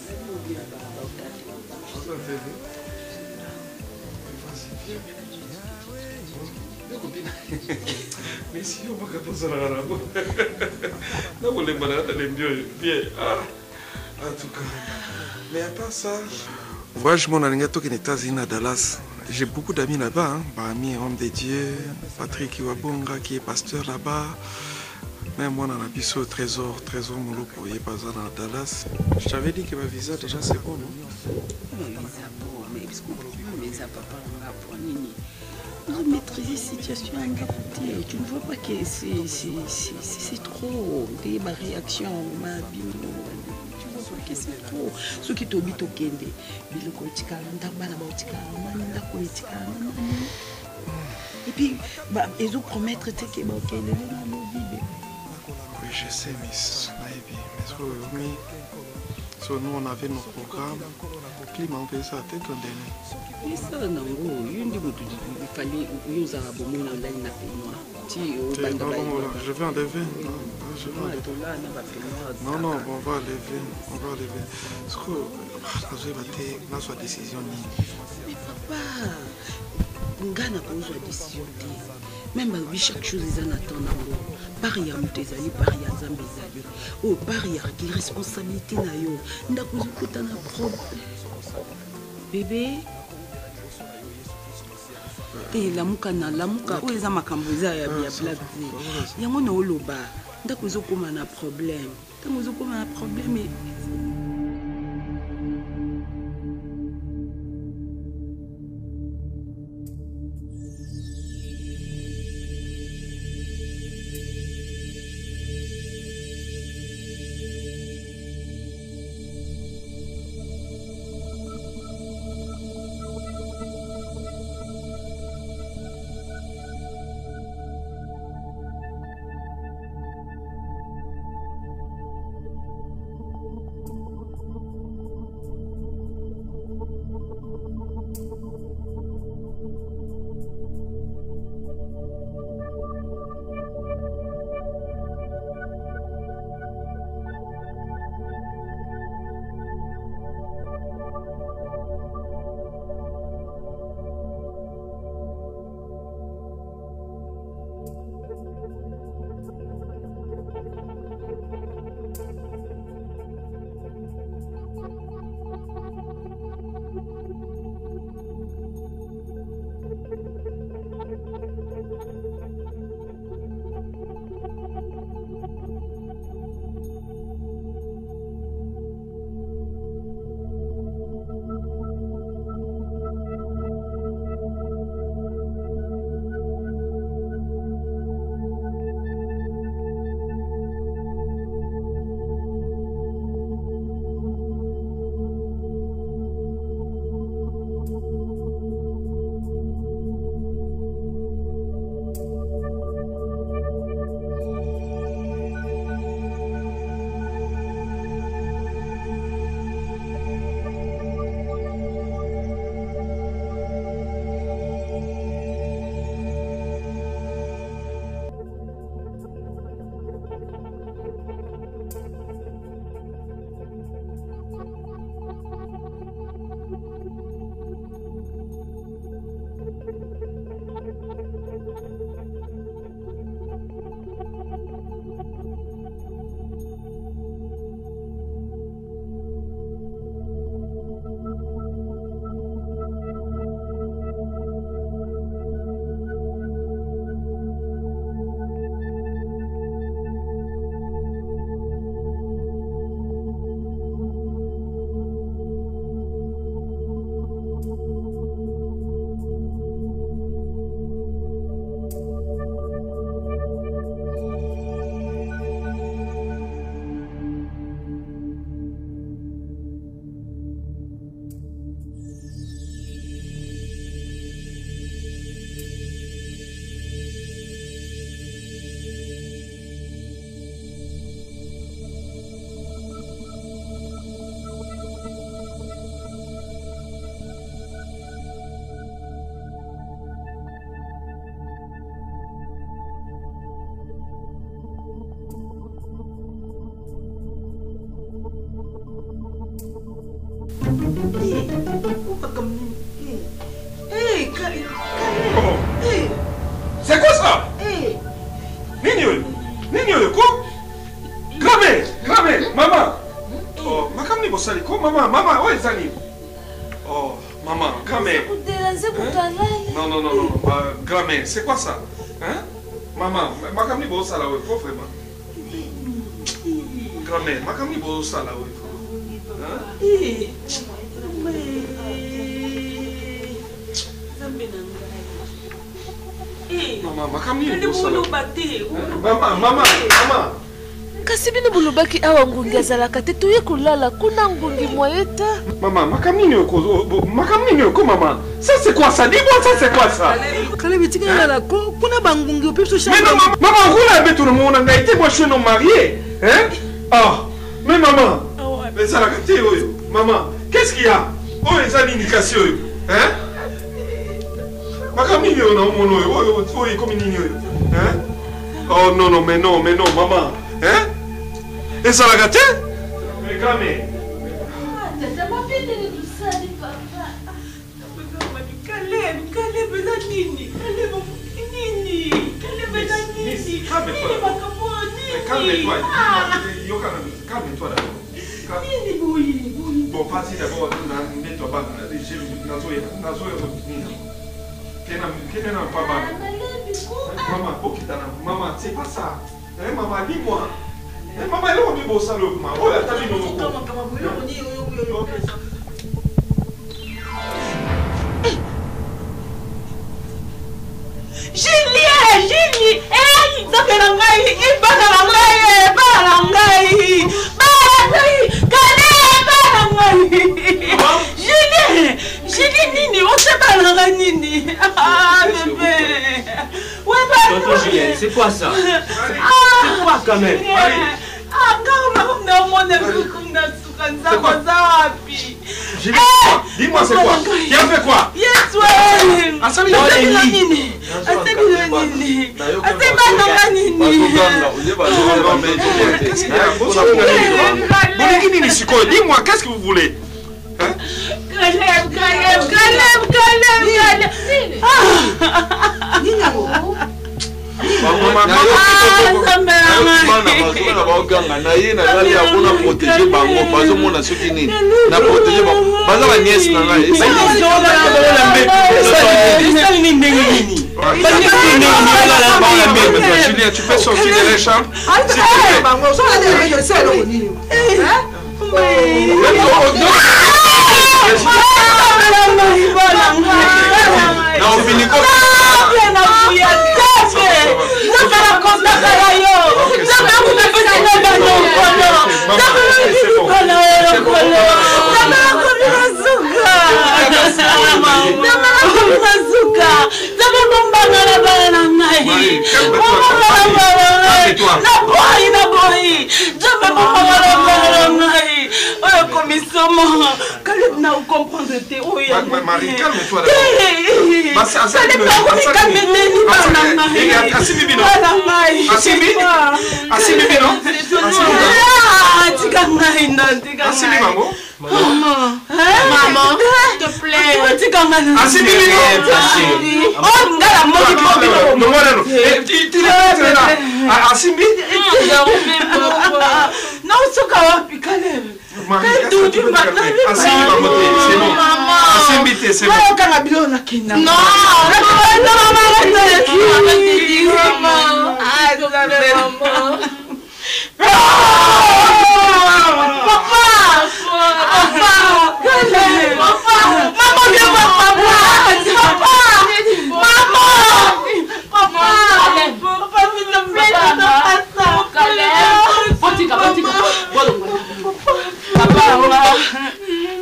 bien. Mais si on va pas ça là. Non, vous les malades, les mieux bien. En tout cas. Mais à part ça, voyage mon ami aux États-Unis à Dallas. J'ai beaucoup d'amis là-bas, amis hommes de Dieu, Patrick Iwabonga qui est pasteur là-bas. Même moi, on a vu ce trésor Molo pour y passer dans Dallas. Je t'avais dit que ma visa déjà c'est bon, non? Ma visa bon, mais parce que mes papa pour Nini. Nous maîtriser la situation en côté. Tu ne vois pas que c'est trop. Des réactions, ma bimbo. C'est trop. Ce qui t'oblige au Kende, et puis, ils ont promettre que oui, je sais, Miss Naibi. Mais nous, on avait nos programmes. Climat, on fait ça, t'es condamné. Mais ça, non, il fallait nous avoir je vais enlever. Non, non, on va enlever. Parce que nous avons décision. Mais papa, on gagne pas décision. Même chaque chose est en attendant. Paria mutezali, paria zambezali. Oh, paria qui responsabilité na yo. Ndakuzu kutana problème. Bébé. Et la muka où les amakambo za ya black. Yango na oloba. Ndakuzu koma na problème. Ndakuzu koma na problème. Makamni bosali ko maman, ouais Zani. Oh, maman, grand-mère. Non, grand-mère, c'est quoi ça? Hein? Maman, Makamni bosala ouais, pas vraiment. Grand-mère, Makamni bosala ouais. Hein? Maman, Makamni bosala. Maman. Kasi bino bulubaki awa ngungi azalaka te toye kolala kuna ngungi moyeta. Maman, makamni ko maman. Ça c'est quoi ça? Dis-moi ça c'est quoi ça? Kale bitika yala ko kuna bangungi opeso Mais non, maman, vous l'avez tout le monde on a été moi chez nos mariés. Hein? Ah, mais maman. Mais ça la gâté maman, qu'est-ce qu'il y a? Oh, les indications. Hein? Makamni yo na mono yo, comme nini yo. Hein? Oh non, mais non, maman. Hein? Et ça l'a gâté? Mais quand même. Calme-toi d'abord. Bon, parti d'abord, mets-toi pas. Maman, c'est pas ça. Hein, maman, dis-moi. Maman, elle est au beau salon. Oh, elle t'a mis dans Julie, Tonton Julien, c'est quoi ça? C'est quoi quand même? Dis-moi c'est quoi? Qui a fait quoi? Dis-moi, qu'est-ce que vous voulez? Julien, tu peux sortir de la chambre? Non, fini comme Marie, calme-toi Maman, s'il te plaît.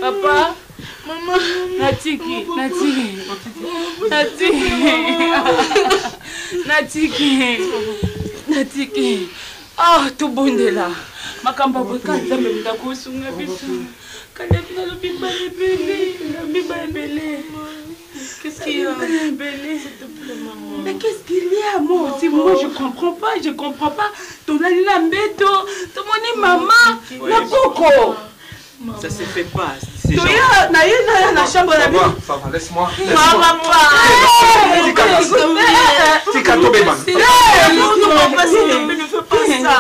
Papa, maman, Natiki. Oh, tout bon de là. Ma campagne, quand tu me dis que tu es qu'est-ce qu'il y a? Mais qu'est-ce qu'il y a, moi aussi? Moi, je comprends pas. Ton lambeto, ton maman, la coco. Ça se fait pas. La chambre de la vie. Laisse-moi. Ne fais pas ça.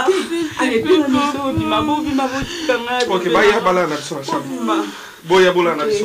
Bima, Ok, baya bala na biso na chambre. Boya bola na biso.